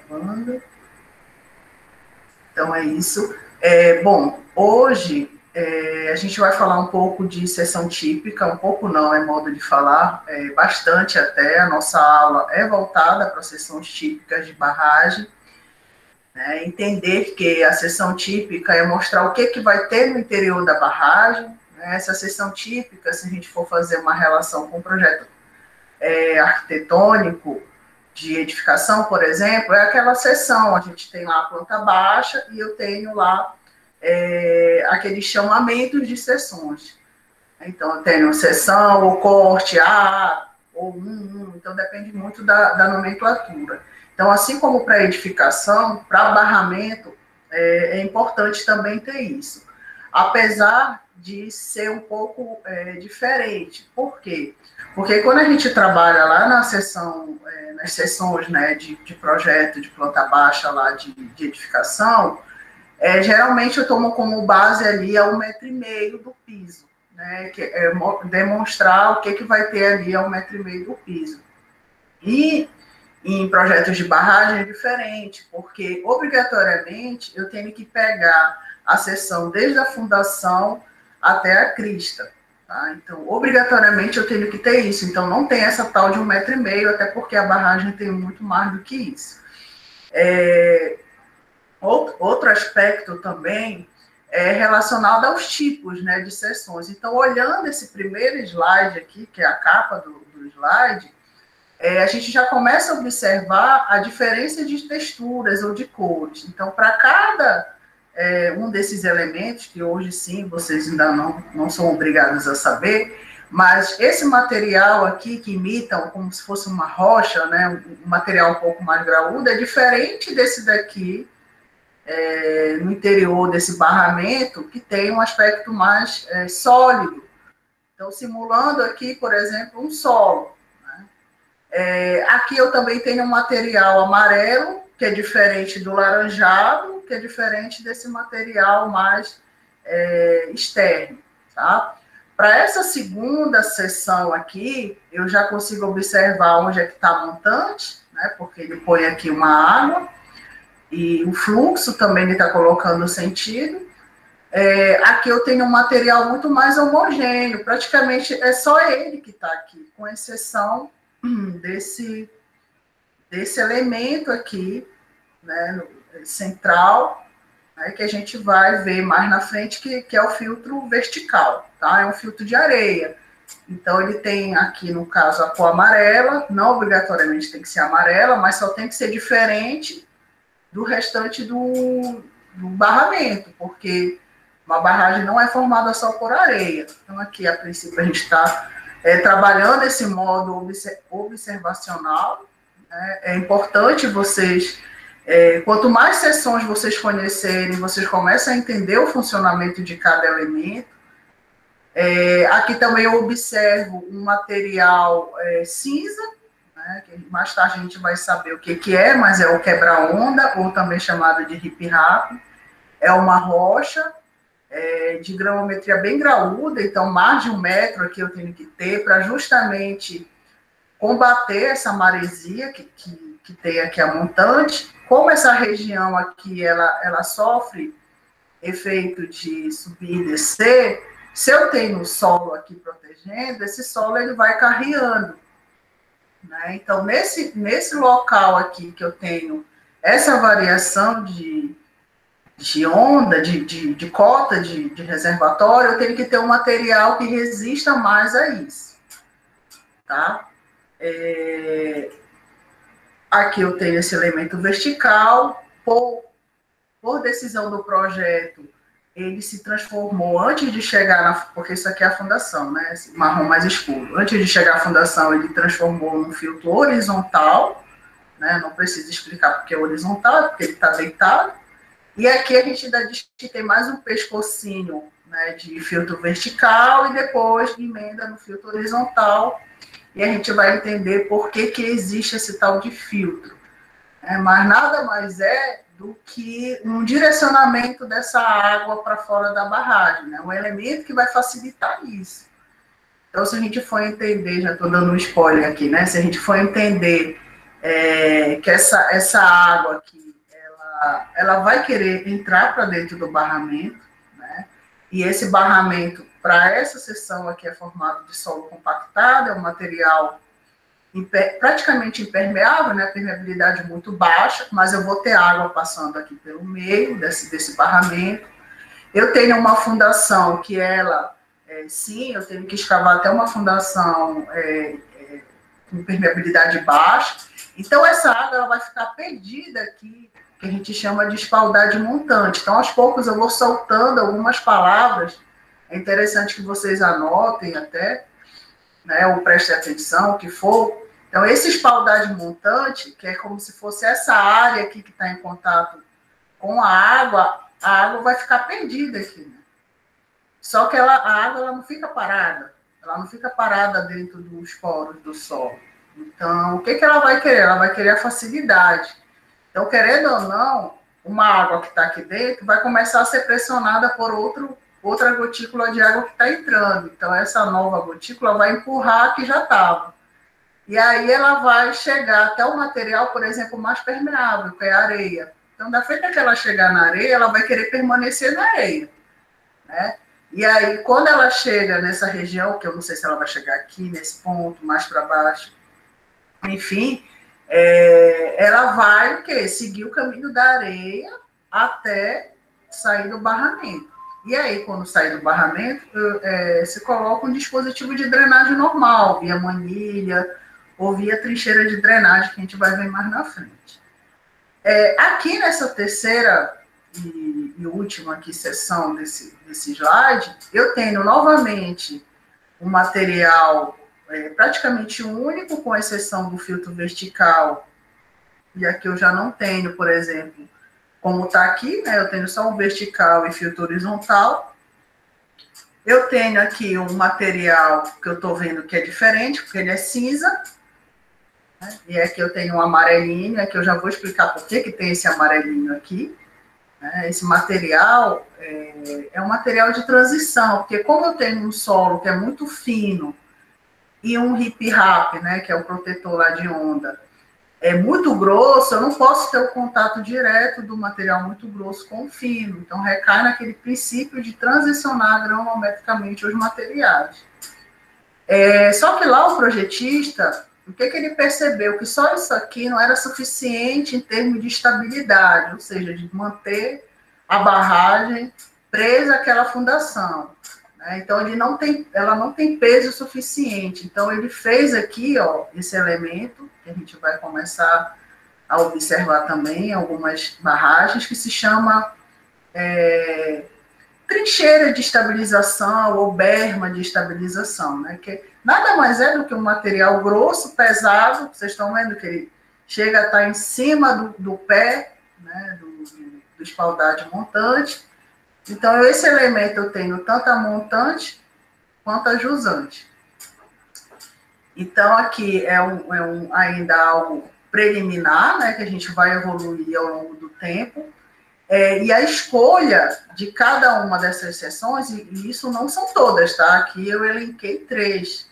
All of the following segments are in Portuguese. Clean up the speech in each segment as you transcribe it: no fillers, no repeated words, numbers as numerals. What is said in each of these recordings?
gravando. Então, é isso. Bom, hoje a gente vai falar um pouco de seção típica, um pouco não, é modo de falar, bastante até. A nossa aula é voltada para seções típicas de barragem. Né? Entender que a seção típica é mostrar o que vai ter no interior da barragem. Né? Essa seção típica, se a gente for fazer uma relação com o projeto arquitetônico, de edificação, por exemplo, é aquela seção, a gente tem lá a planta baixa e eu tenho lá aqueles chamamentos de seções. Então, eu tenho seção, ou corte A, ou 1, então depende muito da nomenclatura. Então, assim como para edificação, para barramento, é importante também ter isso. Apesar de ser um pouco diferente. Por quê? Porque quando a gente trabalha lá na seção, nas seções, né, de projeto de planta baixa lá de edificação, geralmente eu tomo como base ali a 1,5 m do piso, né, que é demonstrar o que vai ter ali a 1,5 m do piso. E em projetos de barragem é diferente, porque obrigatoriamente eu tenho que pegar a seção desde a fundação até a crista. Tá? Então, obrigatoriamente eu tenho que ter isso. Então, não tem essa tal de 1,5 m, até porque a barragem tem muito mais do que isso. Outro aspecto também é relacionado aos tipos, né, de seções. Então, olhando esse primeiro slide aqui, que é a capa do slide, a gente já começa a observar a diferença de texturas ou de cores. Então, para cada um desses elementos, que hoje sim vocês ainda não são obrigados a saber, mas esse material aqui, que imitam como se fosse uma rocha, né, um material um pouco mais graúdo, é diferente desse daqui, no interior desse barramento, que tem um aspecto mais sólido. Então, simulando aqui, por exemplo, um solo. Aqui eu também tenho um material amarelo, que é diferente do laranjado, que é diferente desse material mais externo. Tá? Para essa segunda seção aqui, eu já consigo observar onde é que está a montante, né, porque ele põe aqui uma água, e o fluxo também ele está colocando sentido. Aqui eu tenho um material muito mais homogêneo, praticamente é só ele que está aqui, com exceção desse elemento aqui, né, central, né, que a gente vai ver mais na frente, que é o filtro vertical, tá? É um filtro de areia. Então, ele tem aqui, no caso, a cor amarela, não obrigatoriamente tem que ser amarela, mas só tem que ser diferente do restante do barramento, porque uma barragem não é formada só por areia. Então, aqui, a princípio, a gente está trabalhando esse modo observacional. Né? É importante vocês, quanto mais seções vocês conhecerem, vocês começam a entender o funcionamento de cada elemento. Aqui também eu observo um material cinza, né, que mais tarde a gente vai saber o que é, mas é o quebra-onda, ou também chamado de rip-rap. É uma rocha de granulometria bem graúda, então mais de 1 metro aqui eu tenho que ter para justamente combater essa maresia que tem aqui a montante. Como essa região aqui ela sofre efeito de subir e descer, se eu tenho o solo aqui protegendo, esse solo ele vai carreando. Né? Então, nesse local aqui que eu tenho essa variação de onda, de cota de reservatório, eu tenho que ter um material que resista mais a isso. Tá? Aqui eu tenho esse elemento vertical, por decisão do projeto, ele se transformou antes de chegar porque isso aqui é a fundação, né? Esse marrom mais escuro. Antes de chegar à fundação, ele transformou num filtro horizontal, né? Não preciso explicar porque é horizontal, porque ele está deitado. E aqui a gente ainda diz que tem mais um pescocinho, né, de filtro vertical e depois emenda no filtro horizontal. E a gente vai entender por que existe esse tal de filtro. Mas nada mais é do que um direcionamento dessa água para fora da barragem, né? Um elemento que vai facilitar isso. Então, se a gente for entender, já estou dando um spoiler aqui, né? Se a gente for entender que essa água aqui, ela vai querer entrar para dentro do barramento, né? E esse barramento, para essa seção aqui, é formado de solo compactado, é um material praticamente impermeável, né? Permeabilidade muito baixa, mas eu vou ter água passando aqui pelo meio desse barramento. Eu tenho uma fundação que ela, sim, eu tenho que escavar até uma fundação com permeabilidade baixa. Então, essa água ela vai ficar perdida aqui, que a gente chama de espaldade montante. Então, aos poucos, eu vou soltando algumas palavras. É interessante que vocês anotem até, né, ou prestem atenção, o que for. Então, esse espaldade montante, que é como se fosse essa área aqui que está em contato com a água vai ficar perdida aqui, né? Só que a água ela não fica parada. Ela não fica parada dentro dos poros do solo. Então, o que ela vai querer? Ela vai querer a facilidade. Então, querendo ou não, uma água que está aqui dentro vai começar a ser pressionada por outra gotícula de água que está entrando. Então, essa nova gotícula vai empurrar a que já estava. E aí ela vai chegar até o material, por exemplo, mais permeável, que é a areia. Então, da feita que ela chegar na areia, ela vai querer permanecer na areia, né? E aí, quando ela chega nessa região, que eu não sei se ela vai chegar aqui, nesse ponto, mais para baixo, enfim, ela vai o quê? Seguir o caminho da areia até sair do barramento. E aí, quando sair do barramento, se coloca um dispositivo de drenagem normal, via manilha ou via trincheira de drenagem, que a gente vai ver mais na frente. Aqui nessa terceira e última aqui sessão desse slide, eu tenho novamente um material praticamente único, com exceção do filtro vertical, e aqui eu já não tenho, por exemplo, como está aqui, né, eu tenho só um vertical e filtro horizontal. Eu tenho aqui um material que eu estou vendo que é diferente, porque ele é cinza, né, e aqui eu tenho um amarelinho, aqui eu já vou explicar por que tem esse amarelinho aqui. Esse material é um material de transição, porque como eu tenho um solo que é muito fino e um hip-rap, né, que é o protetor lá de onda, é muito grosso, eu não posso ter o contato direto do material muito grosso com o fino. Então, recai naquele princípio de transicionar granulometricamente os materiais. Só que lá o projetista, o que ele percebeu? Que só isso aqui não era suficiente em termos de estabilidade, ou seja, de manter a barragem presa àquela fundação. Né? Então, ela não tem peso suficiente. Então, ele fez aqui, ó, esse elemento, que a gente vai começar a observar também, algumas barragens, que se chama trincheira de estabilização ou berma de estabilização, né? Que nada mais é do que um material grosso, pesado, vocês estão vendo que ele chega a estar em cima do pé, né, do espaldade montante. Então, esse elemento eu tenho tanto a montante quanto a jusante. Então, aqui é ainda algo preliminar, né, que a gente vai evoluir ao longo do tempo. E a escolha de cada uma dessas seções, e isso não são todas, tá? Aqui eu elenquei 3,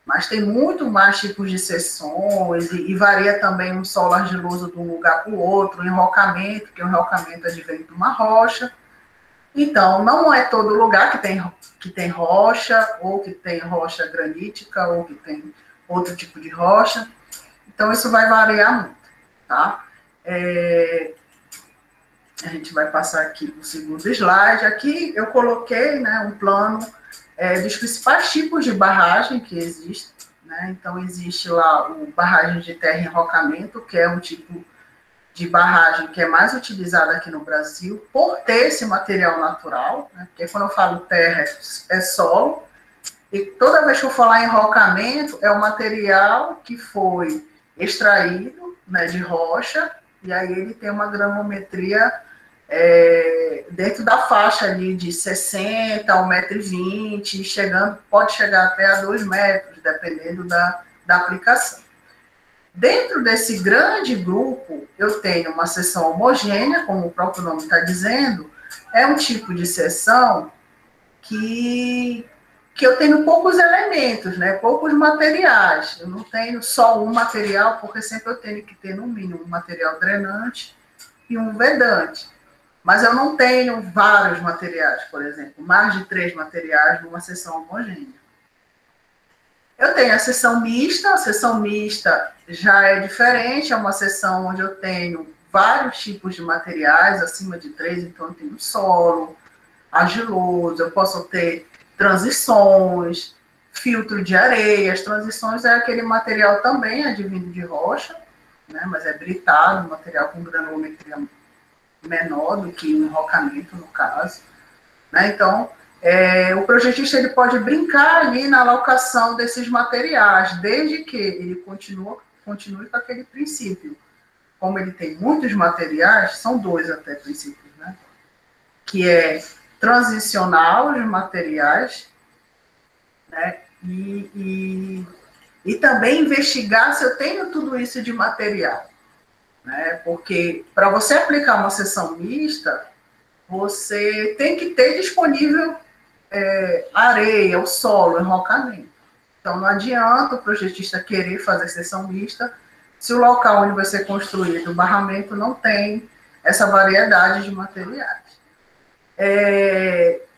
mas tem muito mais tipos de seções, e varia também um solo argiloso de um lugar para o outro, o enrocamento, que o enrocamento advém de uma rocha. Então, não é todo lugar que tem rocha, ou que tem rocha granítica, ou que tem outro tipo de rocha. Então, isso vai variar muito, tá? A gente vai passar aqui para o segundo slide. Aqui eu coloquei, né, um plano dos principais tipos de barragem que existem. Né? Então, existe lá o barragem de terra e enrocamento, que é um tipo de barragem que é mais utilizada aqui no Brasil, por ter esse material natural, né? Porque quando eu falo terra, é solo, e toda vez que eu falar em enrocamento, é o material que foi extraído, né, de rocha, e aí ele tem uma granulometria dentro da faixa ali de 60 a 1,20 m, pode chegar até a 2 metros, dependendo da aplicação. Dentro desse grande grupo, eu tenho uma seção homogênea, como o próprio nome está dizendo, é um tipo de seção que que eu tenho poucos elementos, né? Poucos materiais. Eu não tenho só um material, porque sempre eu tenho que ter, no mínimo, um material drenante e um vedante. Mas eu não tenho vários materiais, por exemplo, mais de 3 materiais numa seção homogênea. Eu tenho a seção mista já é diferente, é uma seção onde eu tenho vários tipos de materiais, acima de 3, então eu tenho solo, argiloso, eu posso ter transições, filtro de areia. As transições é aquele material também advindo de rocha, né, mas é britado, material com granulometria menor do que o enrocamento, no caso. Né? Então, o projetista ele pode brincar ali na alocação desses materiais, desde que ele continue com aquele princípio. Como ele tem muitos materiais, são 2 até princípios, né? Que é transicionar os materiais, né? E também investigar se eu tenho tudo isso de material. Né? Porque para você aplicar uma seção mista, você tem que ter disponível areia, o solo, enrocamento. Então, não adianta o projetista querer fazer seção mista se o local onde vai ser construído o barramento não tem essa variedade de materiais.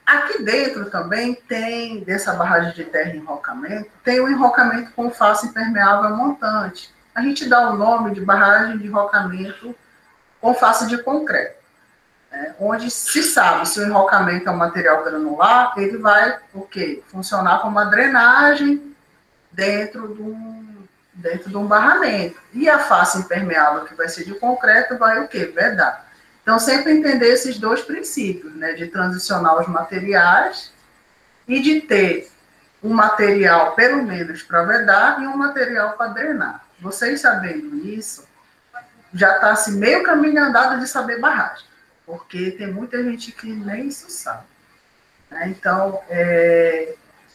Aqui dentro também tem, dessa barragem de terra e enrocamento, tem o enrocamento com face impermeável montante. A gente dá o nome de barragem de enrocamento com face de concreto. Onde se sabe se o enrocamento é um material granular, ele vai o quê? Funcionar como uma drenagem dentro de um barramento. E a face impermeável, que vai ser de concreto, vai o quê? Vedar. Então, sempre entender esses 2 princípios, né? De transicionar os materiais e de ter um material, pelo menos, para vedar e um material para drenar. Vocês sabendo isso, já está assim, meio caminho andado de saber barragem, porque tem muita gente que nem isso sabe. Né? Então,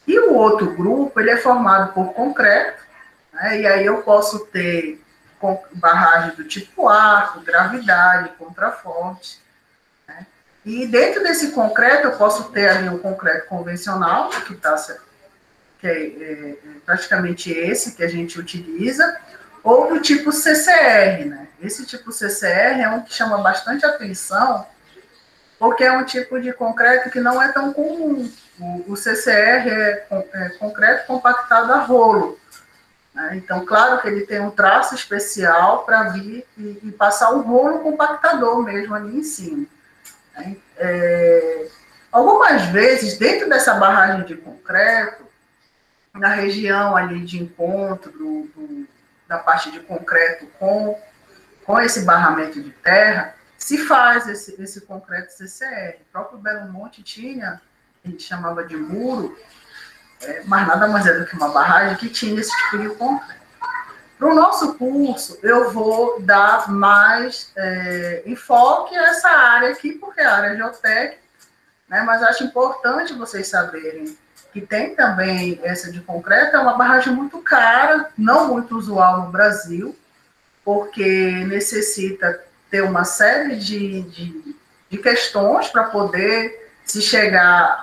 e o outro grupo, ele é formado por concreto, né? E aí eu posso ter barragem do tipo arco, gravidade, contraforte. Né? E dentro desse concreto, eu posso ter ali o concreto convencional, que é praticamente esse que a gente utiliza, ou do tipo CCR, né? Esse tipo CCR é um que chama bastante atenção, porque é um tipo de concreto que não é tão comum. O CCR é concreto compactado a rolo. Né? Então, claro que ele tem um traço especial para vir e passar o rolo compactador mesmo ali em cima. Né? Algumas vezes, dentro dessa barragem de concreto, na região ali de encontro da parte de concreto com esse barramento de terra, se faz esse concreto CCR. O próprio Belo Monte tinha, a gente chamava de muro, mas nada mais é do que uma barragem que tinha esse tipo de concreto. Para o nosso curso, eu vou dar mais enfoque a essa área aqui, porque é a área geotécnica, né? Mas acho importante vocês saberem que tem também essa de concreto, é uma barragem muito cara, não muito usual no Brasil, porque necessita ter uma série de questões para poder se chegar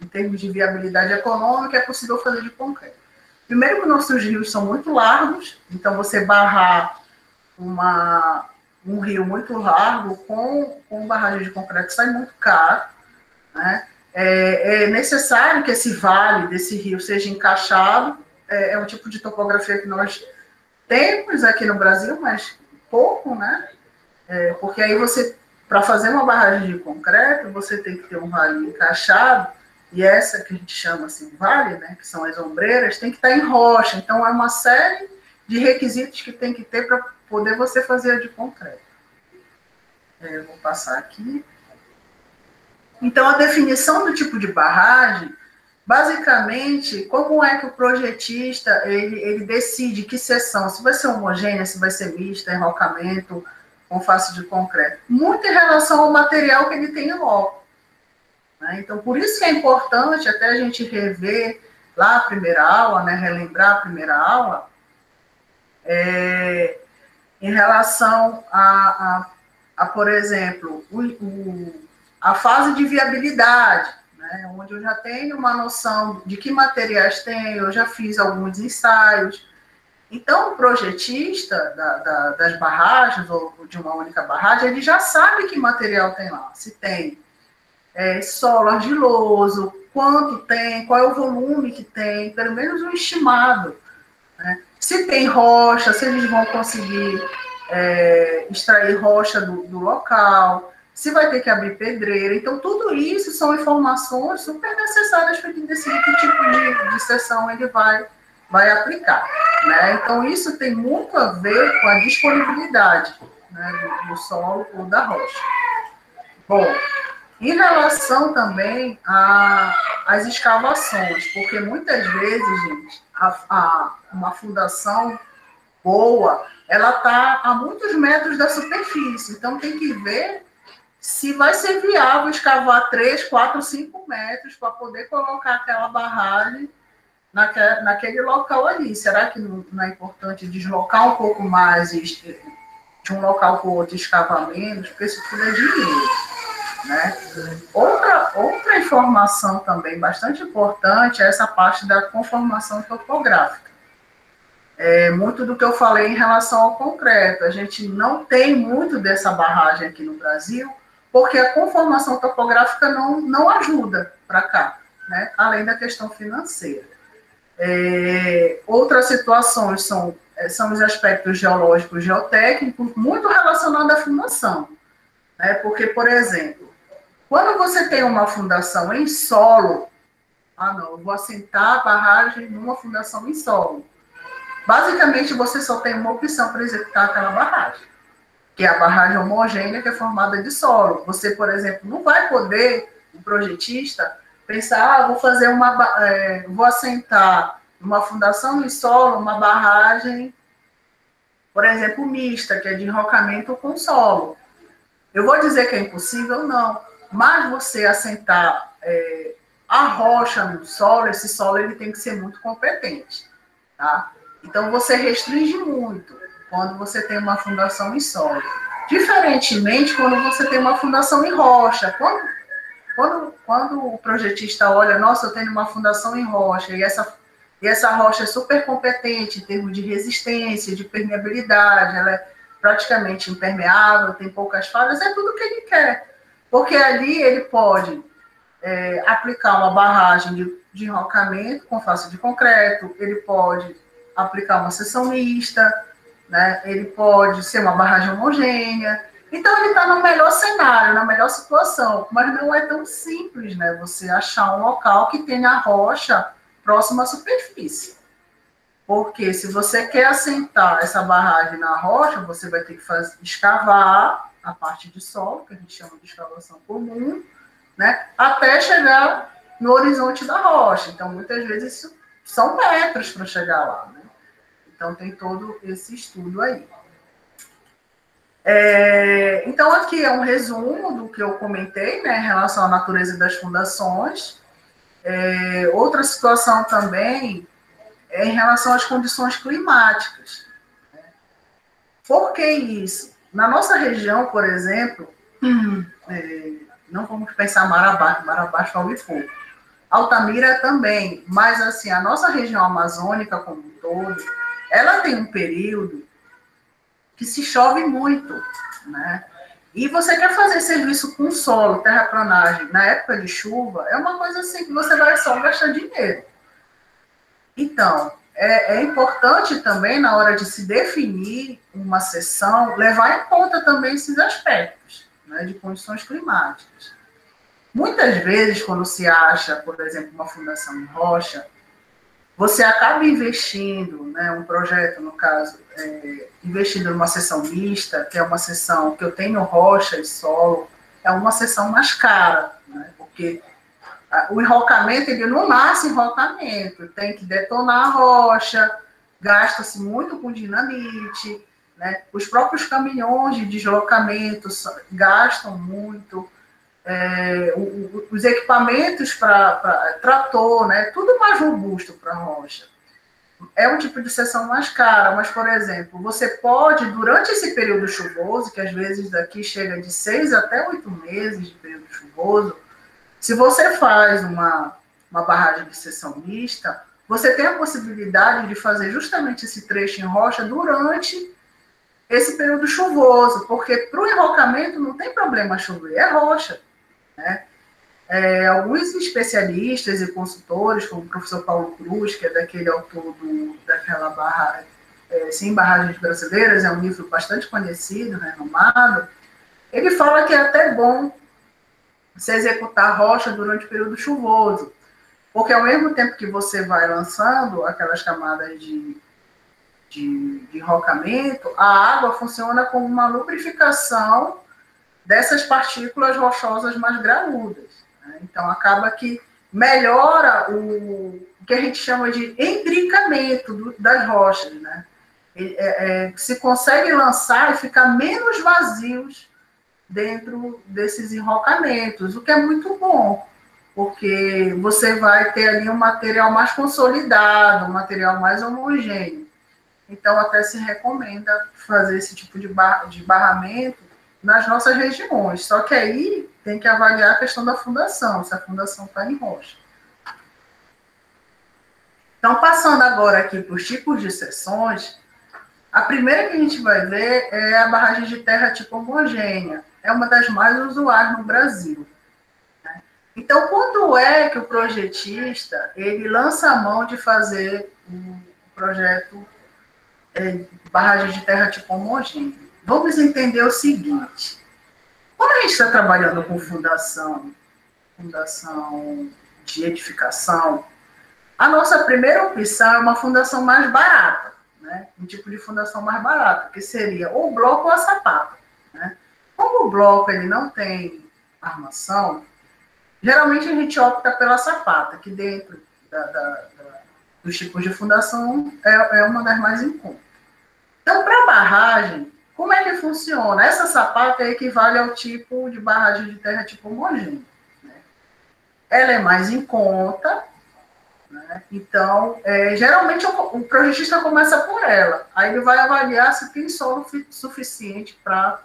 em termos de viabilidade econômica, é possível fazer de concreto. Primeiro que nossos rios são muito largos, então você barrar um rio muito largo com barragem de concreto sai muito caro. Né? É necessário que esse vale desse rio seja encaixado, é um tipo de topografia que nós temos aqui no Brasil, mas pouco, né? Porque aí para fazer uma barragem de concreto, você tem que ter um vale encaixado, e essa que a gente chama assim, vale, né? Que são as ombreiras, tem que estar em rocha. Então, é uma série de requisitos que tem que ter para poder você fazer a de concreto. Eu vou passar aqui. Então, a definição do tipo de barragem, basicamente, como é que o projetista ele decide que seção, se vai ser homogênea, se vai ser mista, enrocamento com face de concreto, muito em relação ao material que ele tem em loco. Né? Então, por isso que é importante até a gente rever lá a primeira aula, né, relembrar a primeira aula, em relação a por exemplo, a fase de viabilidade. Né? né, onde eu já tenho uma noção de que materiais tem, eu já fiz alguns ensaios. Então, o projetista das barragens, ou de uma única barragem, ele já sabe que material tem lá. Se tem solo argiloso, quanto tem, qual é o volume que tem, pelo menos um estimado. Né? Se tem rocha, se eles vão conseguir extrair rocha do local, se vai ter que abrir pedreira. Então, tudo isso são informações super necessárias para ele decidir que tipo de seção ele vai aplicar. Né? Então, isso tem muito a ver com a disponibilidade, né, do solo ou da rocha. Bom, em relação também às escavações, porque muitas vezes, gente, uma fundação boa, ela está a muitos metros da superfície, então tem que ver se vai ser viável escavar 3, 4, 5 metros para poder colocar aquela barragem naquele local ali. Será que não é importante deslocar um pouco mais de um local para o outro, escavar menos? Porque isso tudo é dinheiro. Né? Outra informação também bastante importante é essa parte da conformação topográfica. Muito do que eu falei em relação ao concreto. A gente não tem muito dessa barragem aqui no Brasil, porque a conformação topográfica não ajuda para cá, né? Além da questão financeira. Outras situações são os aspectos geológicos, geotécnicos, muito relacionados à fundação. Né? Porque, por exemplo, quando você tem uma fundação em solo, eu vou assentar a barragem numa fundação em solo. Basicamente, você só tem uma opção para executar aquela barragem, que é a barragem homogênea, que é formada de solo. Você, por exemplo, não vai poder, o projetista, pensar, vou assentar uma fundação em solo, uma barragem, por exemplo, mista, que é de enrocamento com solo. Eu vou dizer que é impossível? Não. Mas você assentar a rocha no solo, esse solo ele tem que ser muito competente. Tá? Então, você restringe muito quando você tem uma fundação em solo. Diferentemente, quando você tem uma fundação em rocha. Quando o projetista olha, nossa, eu tenho uma fundação em rocha, e essa rocha é super competente em termos de resistência, de permeabilidade, ela é praticamente impermeável, tem poucas falhas, é tudo o que ele quer. Porque ali ele pode aplicar uma barragem de enrocamento com face de concreto, ele pode aplicar uma seção mista, né? Ele pode ser uma barragem homogênea. Então, ele está no melhor cenário, na melhor situação, mas não é tão simples, né? Você achar um local que tenha a rocha próxima à superfície. Porque se você quer assentar essa barragem na rocha, você vai ter que escavar a parte de solo, que a gente chama de escavação comum, né? Até chegar no horizonte da rocha. Então, muitas vezes, isso são metros para chegar lá, né? Então, tem todo esse estudo aí. Então, aqui é um resumo do que eu comentei, né, em relação à natureza das fundações. Outra situação também é em relação às condições climáticas. Por que isso? Na nossa região, por exemplo, não vamos pensar mar abaixo chove pouco. Altamira também, mas assim, a nossa região amazônica como um todo, ela tem um período que se chove muito, né? E você quer fazer serviço com solo, terraplanagem, na época de chuva, é uma coisa assim que você vai só gastar dinheiro. Então, é importante também, na hora de se definir uma seção, levar em conta também esses aspectos, né, de condições climáticas. Muitas vezes, quando se acha, por exemplo, uma fundação em rocha, você acaba investindo, né, um projeto, no caso, investindo numa seção mista, que é uma seção que eu tenho rocha e solo, é uma seção mais cara, né, porque o enrocamento, ele não nasce enrocamento, tem que detonar a rocha, gasta-se muito com dinamite, né, os próprios caminhões de deslocamento gastam muito, os equipamentos para trator, né, tudo mais robusto para a rocha. É um tipo de seção mais cara, mas, por exemplo, você pode, durante esse período chuvoso, que às vezes daqui chega de 6 até 8 meses de período chuvoso, Se você faz uma barragem de seção mista, você tem a possibilidade de fazer justamente esse trecho em rocha durante esse período chuvoso, porque para o enrocamento não tem problema chover, é rocha, né? Alguns especialistas e consultores, como o professor Paulo Cruz, que é daquele autor daquela barra, Sem Barragens Brasileiras, é um livro bastante conhecido, renomado, ele fala que é até bom se executar rocha durante o período chuvoso, porque ao mesmo tempo que você vai lançando aquelas camadas de enrocamento, a água funciona como uma lubrificação dessas partículas rochosas mais graúdas. Né? Então, acaba que melhora o que a gente chama de embricamento das rochas. Né? Se consegue lançar e ficar menos vazios dentro desses enrocamentos, o que é muito bom, porque você vai ter ali um material mais consolidado, um material mais homogêneo. Então, até se recomenda fazer esse tipo de barramento nas nossas regiões. Só que aí tem que avaliar a questão da fundação, se a fundação está em rocha. Então, passando agora aqui para os tipos de seções, a primeira que a gente vai ver é a barragem de terra tipo homogênea. É uma das mais usuais no Brasil. Então, quando é que o projetista ele lança a mão de fazer um projeto barragem de terra tipo homogênea? Vamos entender o seguinte. Quando a gente está trabalhando com fundação de edificação, a nossa primeira opção é uma fundação mais barata, né? Um tipo de fundação mais barata, que seria ou o bloco ou a sapata. Né? Como o bloco ele não tem armação, geralmente a gente opta pela sapata, que dentro dos tipos de fundação é uma das mais em conta. Então, para barragem, como é que funciona? Essa sapata equivale ao tipo de barragem de terra tipo homogênea. Né? Ela é mais em conta, né? Então, geralmente o projetista começa por ela. Aí ele vai avaliar se tem solo suficiente para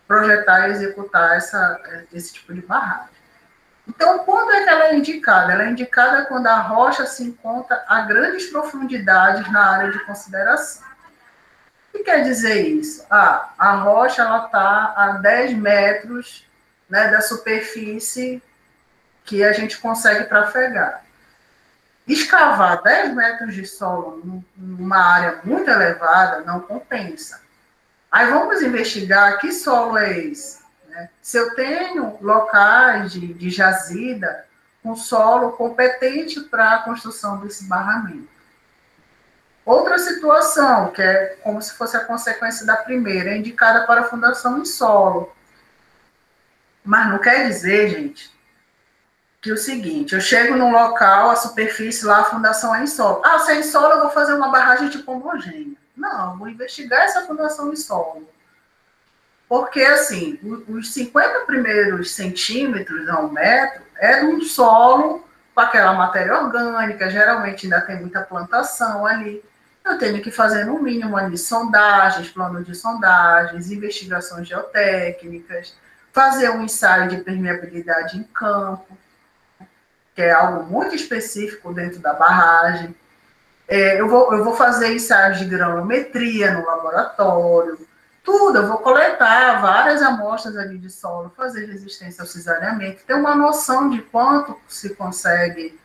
projetar e executar esse tipo de barragem. Então, quando é que ela é indicada? Ela é indicada quando a rocha se encontra a grandes profundidades na área de consideração. O que quer dizer isso? A rocha está a 10 metros, né, da superfície que a gente consegue trafegar. Escavar 10 metros de solo numa área muito elevada não compensa. Aí vamos investigar que solo é esse. Né? Se eu tenho locais de jazida com solo competente para a construção desse barramento. Outra situação, que é como se fosse a consequência da primeira, é indicada para a fundação em solo. Mas não quer dizer, gente, que é o seguinte, eu chego num local, a superfície lá, a fundação é em solo. Se é em solo, eu vou fazer uma barragem tipo homogênea. Não, eu vou investigar essa fundação em solo. Porque, assim, os 50 primeiros centímetros a 1 metro é um solo com aquela matéria orgânica, geralmente ainda tem muita plantação ali. Eu tenho que fazer, no mínimo, ali, sondagens, plano de sondagens, investigações geotécnicas, fazer um ensaio de permeabilidade em campo, que é algo muito específico dentro da barragem. Eu vou fazer ensaios de granulometria no laboratório, tudo. Eu vou coletar várias amostras ali de solo, fazer resistência ao cisaneamento, ter uma noção de quanto se consegue,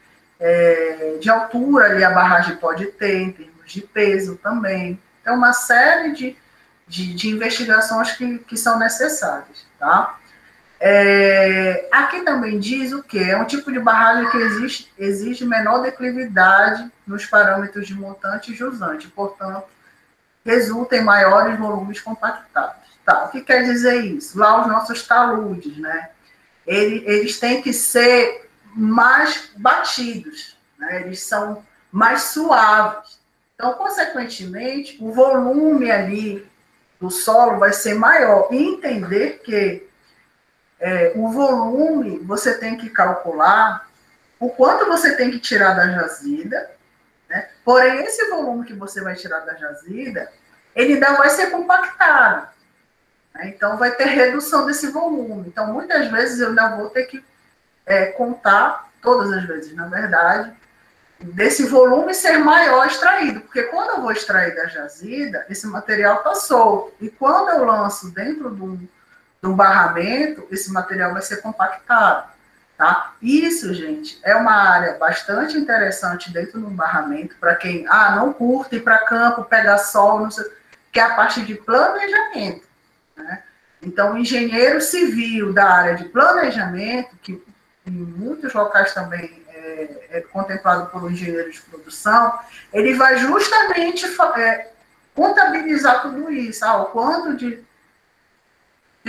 de altura ali a barragem pode ter, em termos de peso também. Então, uma série de investigações que são necessárias, tá? Aqui também diz o quê? É um tipo de barragem que exige menor declividade nos parâmetros de montante e jusante, portanto, resulta em maiores volumes compactados. Tá, o que quer dizer isso? Lá os nossos taludes, né? Eles têm que ser mais batidos, né? Eles são mais suaves. Então, consequentemente, o volume ali do solo vai ser maior. E entender que o volume, você tem que calcular o quanto você tem que tirar da jazida, né? Porém, esse volume que você vai tirar da jazida, ele ainda vai ser compactado. Né? Então, vai ter redução desse volume. Então, muitas vezes, eu ainda vou ter que contar, todas as vezes, na verdade, desse volume ser maior extraído, porque quando eu vou extrair da jazida, esse material está solto, e quando eu lanço dentro de um barramento, esse material vai ser compactado, tá? Isso, gente, é uma área bastante interessante dentro de um barramento, para quem, não curte ir para campo, pegar sol, não sei, que é a parte de planejamento, né? Então, o engenheiro civil da área de planejamento, que em muitos locais também é contemplado por um engenheiro de produção, ele vai justamente contabilizar tudo isso. O quanto de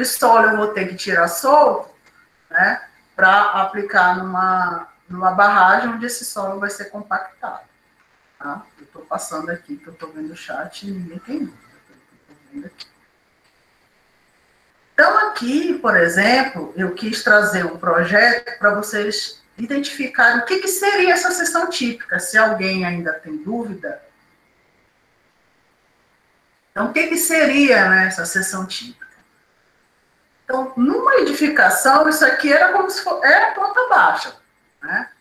solo eu vou ter que tirar solto, né, para aplicar numa barragem onde esse solo vai ser compactado. Tá? Eu estou passando aqui, que eu estou vendo o chat e ninguém tem dúvida. Eu tô vendo aqui. Então, aqui, por exemplo, eu quis trazer um projeto para vocês identificarem o que seria essa sessão típica, se alguém ainda tem dúvida. Então, o que seria, né, essa sessão típica? Então, numa edificação, isso aqui era como se fosse, era planta baixa, né?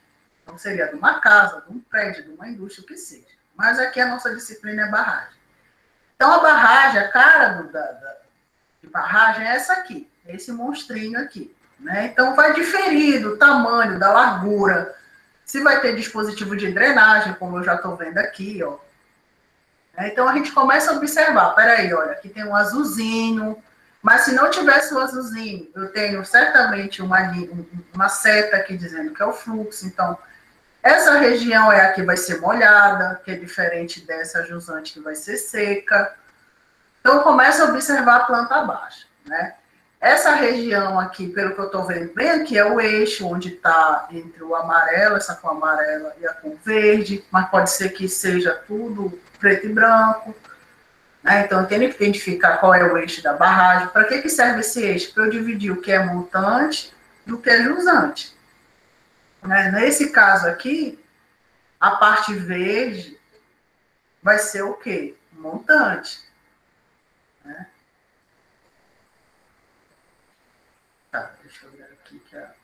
Então, seria de uma casa, de um prédio, de uma indústria, o que seja. Mas aqui a nossa disciplina é barragem. Então, a barragem, a cara de barragem é essa aqui, esse monstrinho aqui, né? Então, vai diferir do tamanho, da largura, se vai ter dispositivo de drenagem, como eu já estou vendo aqui, ó. Então, a gente começa a observar, peraí, olha, aqui tem um azulzinho, mas se não tivesse o azulzinho, eu tenho certamente uma seta aqui dizendo que é o fluxo, então, essa região é a que vai ser molhada, que é diferente dessa jusante que vai ser seca. Então, começa a observar a planta baixa, né? Essa região aqui, pelo que eu estou vendo bem aqui, é o eixo onde está entre o amarelo, essa cor amarela e a cor verde, mas pode ser que seja tudo preto e branco, né? Então, eu tenho que identificar qual é o eixo da barragem. Para que serve esse eixo? Para eu dividir o que é montante do que é jusante. Né? Nesse caso aqui, a parte verde vai ser o quê? Montante. Né? Tá, deixa eu ver aqui que alguma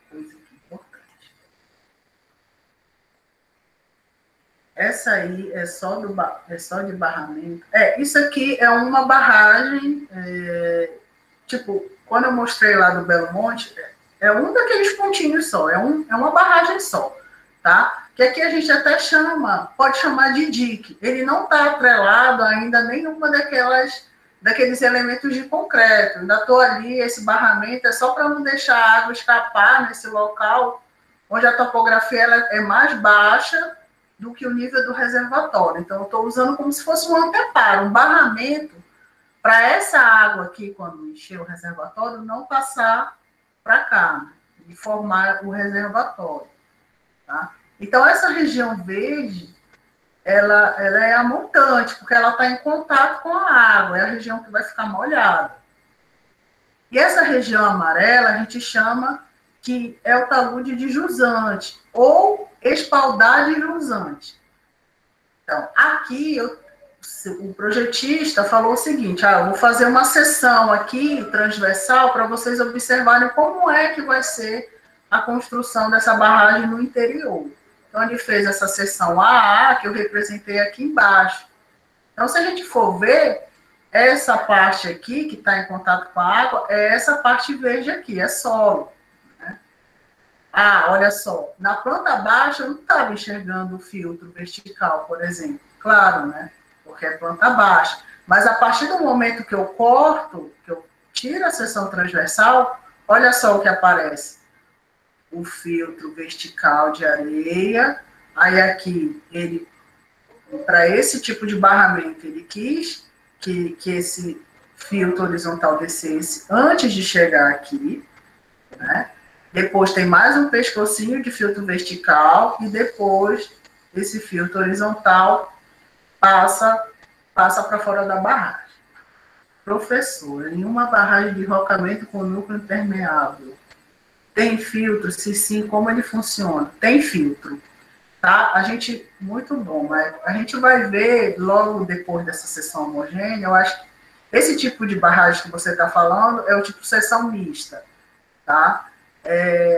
coisa aqui importante. Essa aí é só de barramento. Isso aqui é uma barragem, tipo, quando eu mostrei lá do Belo Monte, é um daqueles pontinhos só, é uma barragem só, tá? Que aqui a gente até pode chamar de dique. Ele não está atrelado ainda a nenhuma daqueles elementos de concreto. Ainda estou ali, esse barramento é só para não deixar a água escapar nesse local, onde a topografia ela é mais baixa do que o nível do reservatório. Então, eu estou usando como se fosse um anteparo, um barramento, para essa água aqui, quando encher o reservatório, não passar para cá, né, e formar o reservatório. Tá? Então, essa região verde, ela é a montante, porque ela está em contato com a água, é a região que vai ficar molhada. E essa região amarela, a gente chama que é o talude de jusante, ou espaldade jusante. Então, aqui, o projetista falou o seguinte, eu vou fazer uma seção aqui, transversal, para vocês observarem como é que vai ser a construção dessa barragem no interior. Então, ele fez essa seção AA, que eu representei aqui embaixo. Então, se a gente for ver, essa parte aqui, que está em contato com a água, é essa parte verde aqui, é solo. Né? Olha só, na planta baixa, eu não estava enxergando o filtro vertical, por exemplo. Claro, né? Porque é planta baixa. Mas a partir do momento que eu corto, que eu tiro a seção transversal, olha só o que aparece. O filtro vertical de areia, aí aqui, ele, para esse tipo de barramento, ele quis que esse filtro horizontal descesse antes de chegar aqui, né? Depois tem mais um pescocinho de filtro vertical e depois esse filtro horizontal passa para fora da barragem. Professor, em uma barragem de rocamento com núcleo impermeável, tem filtro? Se sim, como ele funciona? Tem filtro, tá? Muito bom, mas a gente vai ver logo depois dessa seção homogênea, eu acho que esse tipo de barragem que você está falando é o tipo seção mista. tá?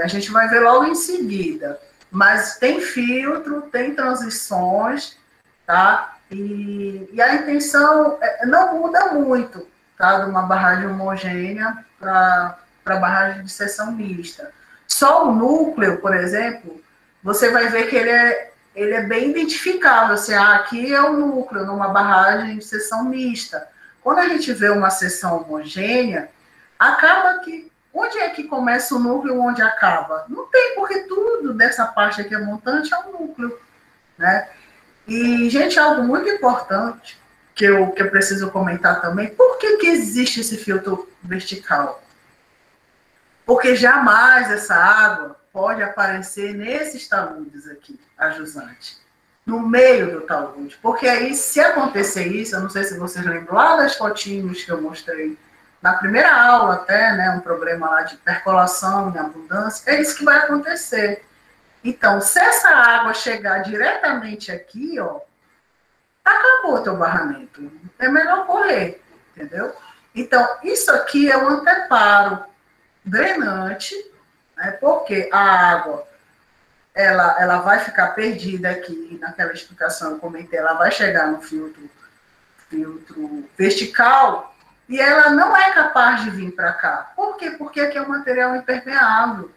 A gente vai ver logo em seguida. Mas tem filtro, tem transições, tá? E a intenção não muda muito, tá? De uma barragem homogênea para barragem de seção mista. Só o núcleo, por exemplo, você vai ver que ele é bem identificável. Assim, aqui é o núcleo, numa barragem de seção mista. Quando a gente vê uma seção homogênea, acaba que onde é que começa o núcleo e onde acaba? Não tem, porque tudo dessa parte aqui é montante é um núcleo, né? E, gente, algo muito importante que eu preciso comentar também, por que existe esse filtro vertical? Porque jamais essa água pode aparecer nesses taludes aqui, a jusante, no meio do talude. Porque aí, se acontecer isso, eu não sei se vocês lembram lá das fotinhos que eu mostrei na primeira aula até, né, um problema lá de percolação em abundância, é isso que vai acontecer. Então, se essa água chegar diretamente aqui, ó, acabou o teu barramento. É melhor correr, entendeu? Então, isso aqui é um anteparo drenante, né, porque a água ela vai ficar perdida aqui, naquela explicação que eu comentei, ela vai chegar no filtro vertical, e ela não é capaz de vir para cá. Por quê? Porque aqui é um material impermeável,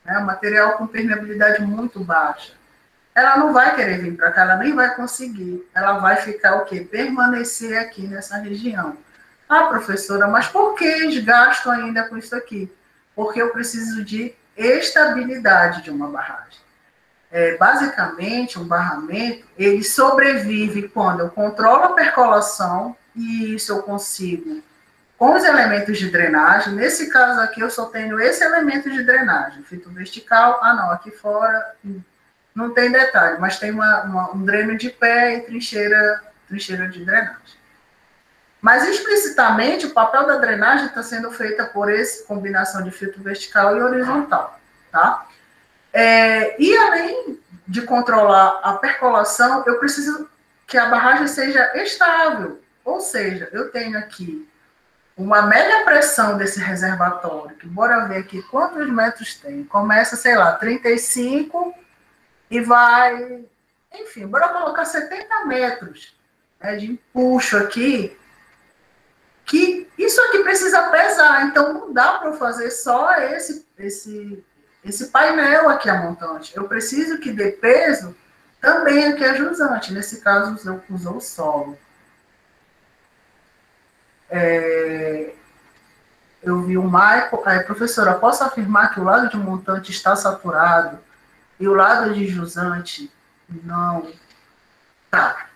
né? Um material com permeabilidade muito baixa. Ela não vai querer vir para cá, ela nem vai conseguir. Ela vai ficar o quê? Permanecer aqui nessa região. Ah, professora, mas por que gasto ainda com isso aqui? Porque eu preciso de estabilidade de uma barragem. Basicamente, um barramento, ele sobrevive quando eu controlo a percolação, e isso eu consigo com os elementos de drenagem. Nesse caso aqui, eu só tenho esse elemento de drenagem, filtro vertical. Ah, não, aqui fora não tem detalhe, mas tem um dreno de pé e trincheira de drenagem. Mas, explicitamente, o papel da drenagem está sendo feita por essa combinação de filtro vertical e horizontal, tá? E, além de controlar a percolação, eu preciso que a barragem seja estável. Ou seja, eu tenho aqui uma média pressão desse reservatório, que bora ver aqui quantos metros tem. Começa, sei lá, 35 e vai, enfim, bora colocar 70 metros, né, de empuxo aqui, que isso aqui precisa pesar, então não dá para eu fazer só esse painel aqui a montante. Eu preciso que dê peso também aqui a jusante, nesse caso usou o solo. Eu vi o Michael, professora, posso afirmar que o lado de montante está saturado e o lado de jusante não? Tá.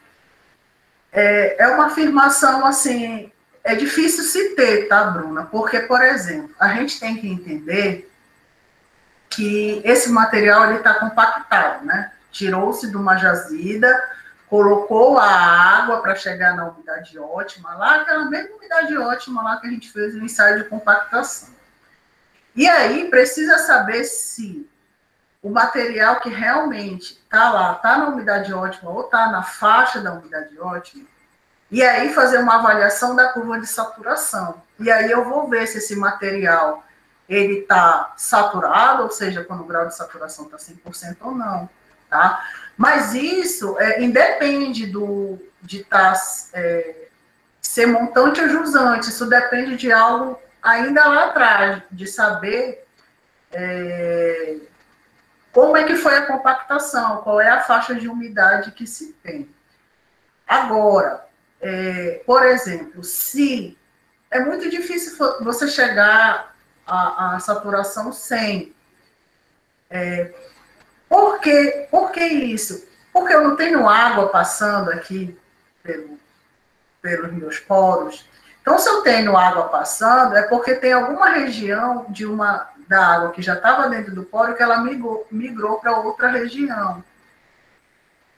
É uma afirmação, assim, é difícil se ter, tá, Bruna? Porque, por exemplo, a gente tem que entender que esse material está compactado, né? Tirou-se de uma jazida, colocou a água para chegar na umidade ótima, lá, aquela mesma umidade ótima lá que a gente fez no ensaio de compactação. E aí precisa saber se o material que realmente está lá, está na umidade ótima ou está na faixa da umidade ótima, e aí fazer uma avaliação da curva de saturação. E aí eu vou ver se esse material ele está saturado, ou seja, quando o grau de saturação está 100% ou não, tá? Mas isso independe de ser montante ou jusante, isso depende de algo ainda lá atrás, de saber como é que foi a compactação, qual é a faixa de umidade que se tem. Agora, por exemplo, se é muito difícil você chegar à saturação 100. Por que isso? Porque eu não tenho água passando aqui pelos meus poros. Então, se eu tenho água passando, é porque tem alguma região da água que já estava dentro do poro que ela migrou para outra região.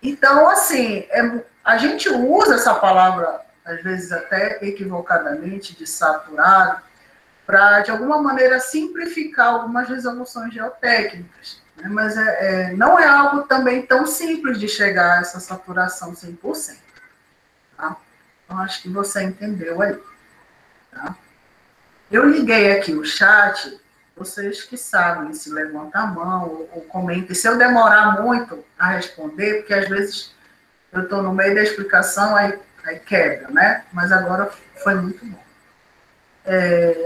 Então, assim, a gente usa essa palavra, às vezes até equivocadamente, de saturado, para, de alguma maneira, simplificar algumas resoluções geotécnicas. Né? Mas não é algo também tão simples de chegar a essa saturação 100%. Tá? Então, acho que você entendeu aí. Tá? Eu liguei aqui o chat, vocês que sabem, se levantam a mão ou comentem. Se eu demorar muito a responder, porque às vezes eu estou no meio da explicação, aí quebra, né? Mas agora foi muito bom.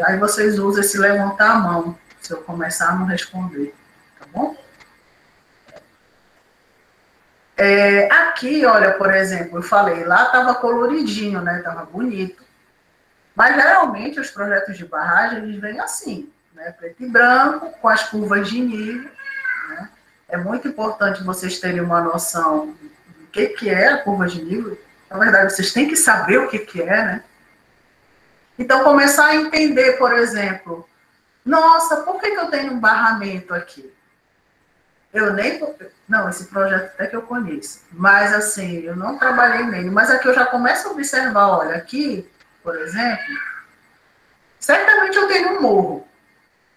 Aí vocês usam esse levantar a mão, se eu começar a não responder, tá bom? Aqui, olha, por exemplo, eu falei, lá estava coloridinho, né? Estava bonito. Mas geralmente os projetos de barragem, eles vêm assim, né? Preto e branco, com as curvas de nível, né? É muito importante vocês terem uma noção do que é a curva de nível. Na verdade, vocês têm que saber o que é, né? Então, começar a entender, por exemplo, nossa, por que eu tenho um barramento aqui? Eu nem... Não, esse projeto até que eu conheço. Mas, assim, eu não trabalhei nele. Mas aqui eu já começo a observar, olha, aqui, por exemplo, certamente eu tenho um morro.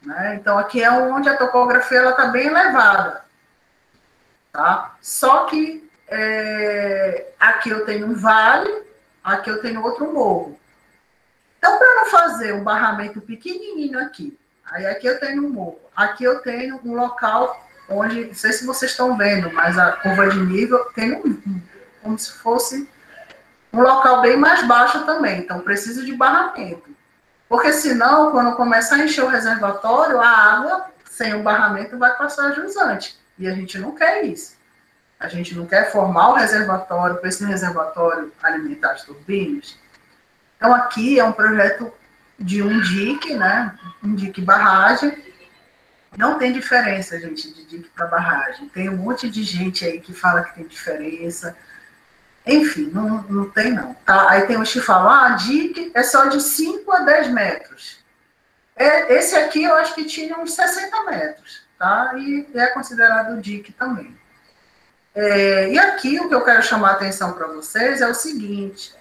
Né? Então, aqui é onde a topografia está bem elevada. Tá? Só que aqui eu tenho um vale, aqui eu tenho outro morro. Então, para não fazer um barramento pequenininho aqui, aí aqui eu tenho um morro, aqui eu tenho um local onde, não sei se vocês estão vendo, mas a curva de nível tem como se fosse um local bem mais baixo também, então precisa de barramento. Porque senão, quando começar a encher o reservatório, a água sem o barramento vai passar jusante. E a gente não quer isso. A gente não quer formar o reservatório, para esse reservatório alimentar as turbinas. Então, aqui é um projeto de um dique, né? Um dique barragem. Não tem diferença, gente, de dique para barragem. Tem um monte de gente aí que fala que tem diferença. Enfim, não tem não. Tá? Aí tem uns que falam, dique é só de 5 a 10 metros. Esse aqui eu acho que tinha uns 60 metros, tá? E é considerado dique também. E aqui o que eu quero chamar a atenção para vocês é o seguinte,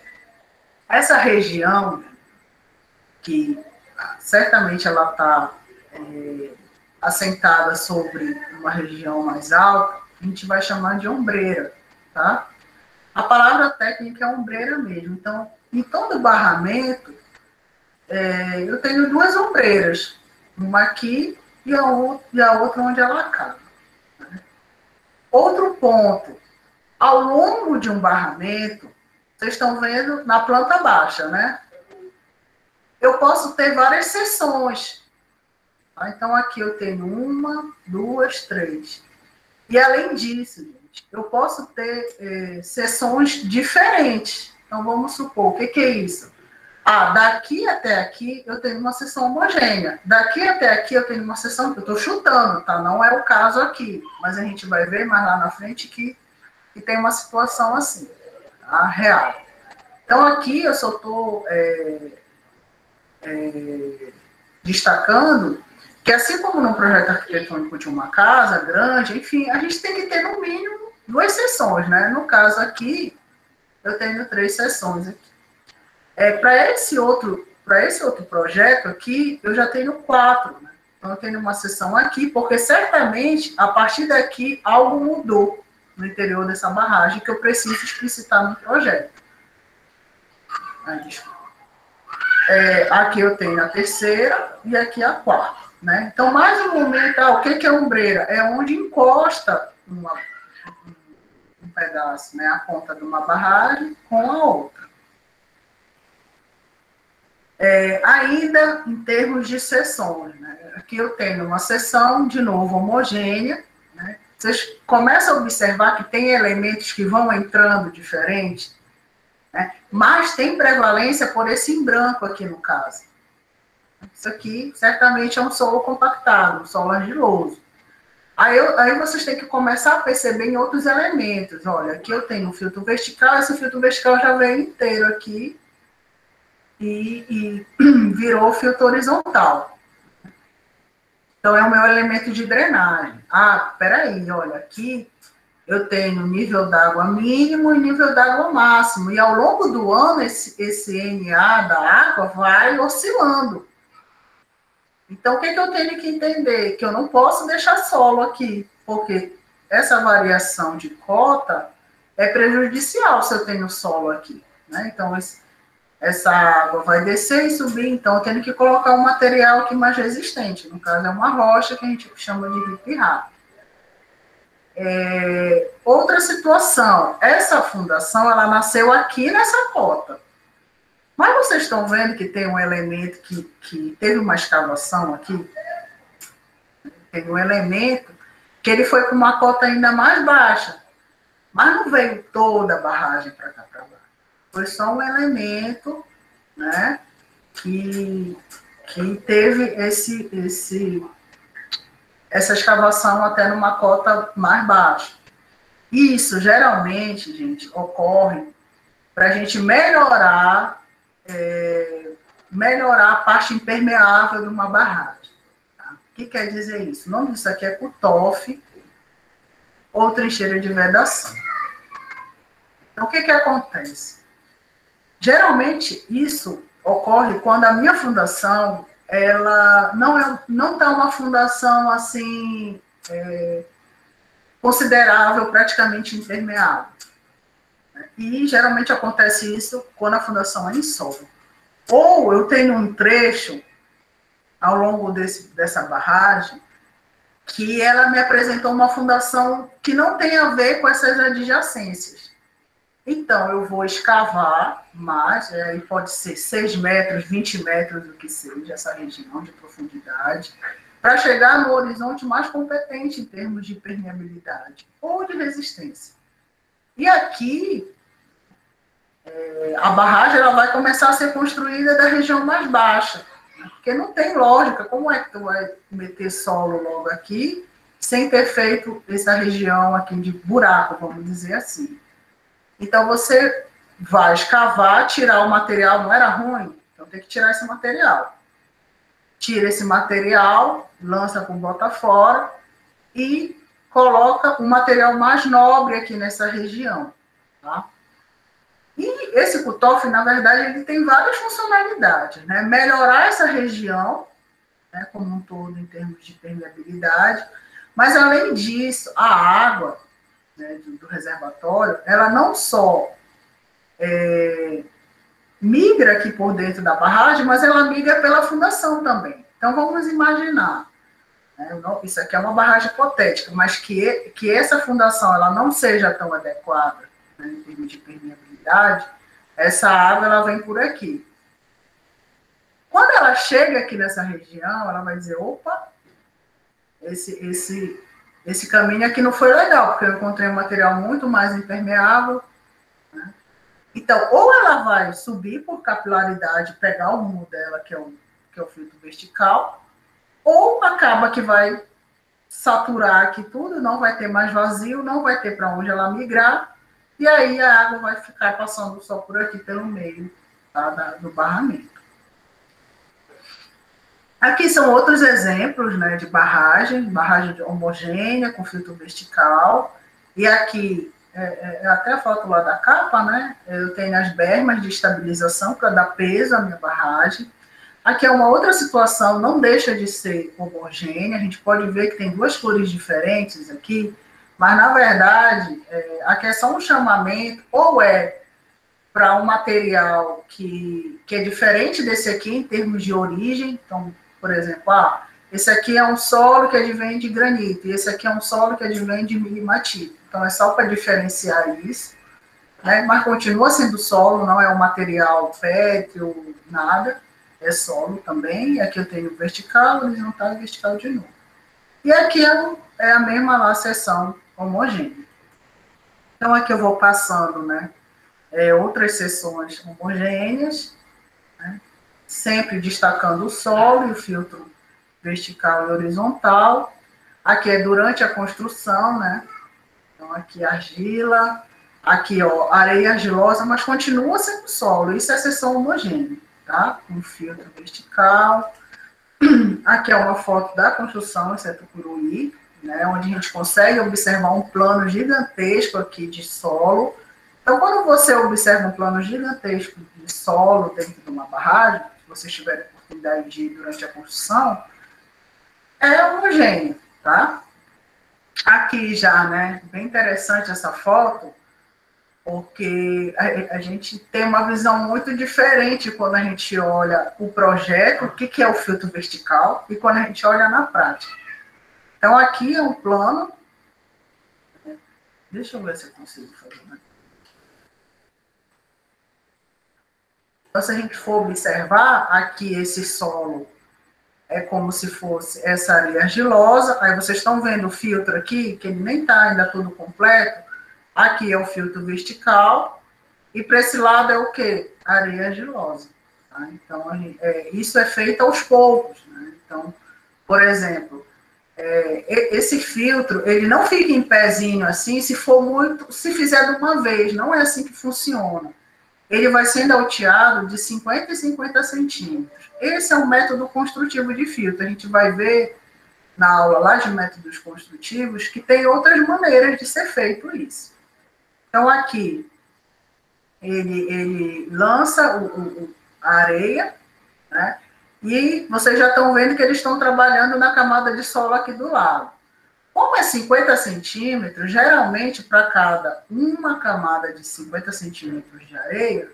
essa região, que certamente ela está assentada sobre uma região mais alta, a gente vai chamar de ombreira, tá? A palavra técnica é ombreira mesmo. Então, em todo barramento, eu tenho duas ombreiras, uma aqui e a outra onde ela acaba. Né? Outro ponto, ao longo de um barramento, vocês estão vendo na planta baixa, né? Eu posso ter várias seções. Tá? Então, aqui eu tenho 1, 2, 3. E, além disso, gente, eu posso ter seções diferentes. Então, vamos supor, o que é isso? Daqui até aqui eu tenho uma seção homogênea. Daqui até aqui eu tenho uma seção que eu estou chutando, tá? Não é o caso aqui. Mas a gente vai ver mais lá na frente que tem uma situação assim, tá? Real. Então, aqui eu só estou destacando que, assim como num projeto arquitetônico de uma casa grande, enfim, a gente tem que ter, no mínimo, 2 seções, né? No caso aqui, eu tenho 3 seções aqui. Para esse outro projeto aqui, eu já tenho 4, né? Então, eu tenho uma seção aqui, porque certamente, a partir daqui, algo mudou no interior dessa barragem que eu preciso explicitar no projeto. Desculpa. Aqui eu tenho a terceira e aqui a quarta. Né? Então, mais um momento, o que é ombreira? É onde encosta um pedaço, né? A ponta de uma barragem com a outra. Ainda em termos de seções, né? Aqui eu tenho uma seção, de novo, homogênea. Né? Vocês começam a observar que tem elementos que vão entrando diferentes, né? Mas tem prevalência por esse em branco aqui no caso. Isso aqui certamente é um solo compactado, um solo argiloso. Aí vocês têm que começar a perceber em outros elementos. Olha, aqui eu tenho um filtro vertical, esse filtro vertical já veio inteiro aqui e virou filtro horizontal. Então, é o meu elemento de drenagem. Peraí, olha, aqui eu tenho nível d'água mínimo e nível d'água máximo. E ao longo do ano, esse NA da água vai oscilando. Então, o que eu tenho que entender? Que eu não posso deixar solo aqui, porque essa variação de cota é prejudicial se eu tenho solo aqui. Né? Então, essa água vai descer e subir, então eu tenho que colocar um material aqui mais resistente. No caso, é uma rocha que a gente chama de riprap. Outra situação, essa fundação, ela nasceu aqui nessa cota. Mas vocês estão vendo que tem um elemento que teve uma escavação aqui? Tem um elemento que ele foi para uma cota ainda mais baixa. Mas não veio toda a barragem para cá para baixo. Foi só um elemento, né, que teve essa escavação até numa cota mais baixa. Isso, geralmente, gente, ocorre para a gente melhorar a parte impermeável de uma barragem. Tá? O que quer dizer isso? O nome disso aqui é cutoff ou trincheira de vedação. Então, o que acontece? Geralmente, isso ocorre quando a minha fundação, ela não está uma fundação assim, considerável, praticamente impermeável. E geralmente acontece isso quando a fundação é insólita. Ou eu tenho um trecho ao longo dessa barragem que ela me apresentou uma fundação que não tem a ver com essas adjacências. Então, eu vou escavar mais, aí pode ser 6 metros, 20 metros, o que seja, essa região de profundidade, para chegar no horizonte mais competente em termos de permeabilidade ou de resistência. E aqui, a barragem ela vai começar a ser construída da região mais baixa, né? Porque não tem lógica, como é que tu vai meter solo logo aqui, sem ter feito essa região aqui de buraco, vamos dizer assim. Então, você vai escavar, tirar o material, não era ruim? Então, tem que tirar esse material. Tira esse material, lança com bota fora e coloca o material mais nobre aqui nessa região. Tá? E esse cutoff, na verdade, ele tem várias funcionalidades. Né? Melhorar essa região, né, como um todo, em termos de permeabilidade, mas, além disso, a água, né, do reservatório, ela não só migra aqui por dentro da barragem, mas ela migra pela fundação também. Então, vamos imaginar, né, isso aqui é uma barragem hipotética, mas que essa fundação ela não seja tão adequada, né, em termos de permeabilidade, essa água ela vem por aqui. Quando ela chega aqui nessa região, ela vai dizer, opa, esse caminho aqui não foi legal, porque eu encontrei um material muito mais impermeável. Né? Então, ou ela vai subir por capilaridade, pegar o rumo dela, que é o filtro vertical, ou acaba que vai saturar aqui tudo, não vai ter mais vazio, não vai ter para onde ela migrar, e aí a água vai ficar passando só por aqui, pelo meio, tá, do barramento. Aqui são outros exemplos, né, de barragem homogênea, com filtro vertical, e aqui, até a foto lá da capa, né, eu tenho as bermas de estabilização para dar peso à minha barragem. Aqui é uma outra situação, não deixa de ser homogênea, a gente pode ver que tem duas cores diferentes aqui, mas, na verdade, aqui é só um chamamento, ou para um material que é diferente desse aqui em termos de origem. Então, por exemplo, esse aqui é um solo que advém de granito, e esse aqui é um solo que advém de migmatite. Então, é só para diferenciar isso, né? Mas continua sendo solo, não é um material pétreo, nada, é solo também. E aqui eu tenho vertical, horizontal e vertical de novo. E aqui é a mesma lá, seção homogênea. Então, aqui eu vou passando, né, outras seções homogêneas, né, sempre destacando o solo e o filtro vertical e horizontal. Aqui é durante a construção, né? Então, aqui argila, aqui, ó, areia argilosa, mas continua sendo solo. Isso é seção homogênea, tá? Com filtro vertical. Aqui é uma foto da construção, isso é Tucuruí, né? Onde a gente consegue observar um plano gigantesco aqui de solo. Então, quando você observa um plano gigantesco de solo dentro de uma barragem, se você tiver a oportunidade de ir durante a construção, é homogêneo, tá? Aqui já, né, bem interessante essa foto, porque a gente tem uma visão muito diferente quando a gente olha o projeto, o que é o filtro vertical, e quando a gente olha na prática. Então, aqui é um plano. Deixa eu ver se eu consigo fazer, né? Então, se a gente for observar, aqui esse solo é como se fosse essa areia argilosa. Aí vocês estão vendo o filtro aqui, que ele nem está ainda tudo completo. Aqui é o filtro vertical. E para esse lado é o quê? Areia argilosa. Tá? Então, isso é feito aos poucos. Né? Então, por exemplo, esse filtro, ele não fica em pezinho assim, se for muito, se fizer de uma vez. Não é assim que funciona. Ele vai sendo alteado de 50 em 50 centímetros. Esse é um método construtivo de filtro. A gente vai ver na aula lá de métodos construtivos que tem outras maneiras de ser feito isso. Então, aqui, ele lança a areia, né? E vocês já estão vendo que eles estão trabalhando na camada de solo aqui do lado. Como é 50 centímetros, geralmente para cada uma camada de 50 centímetros de areia,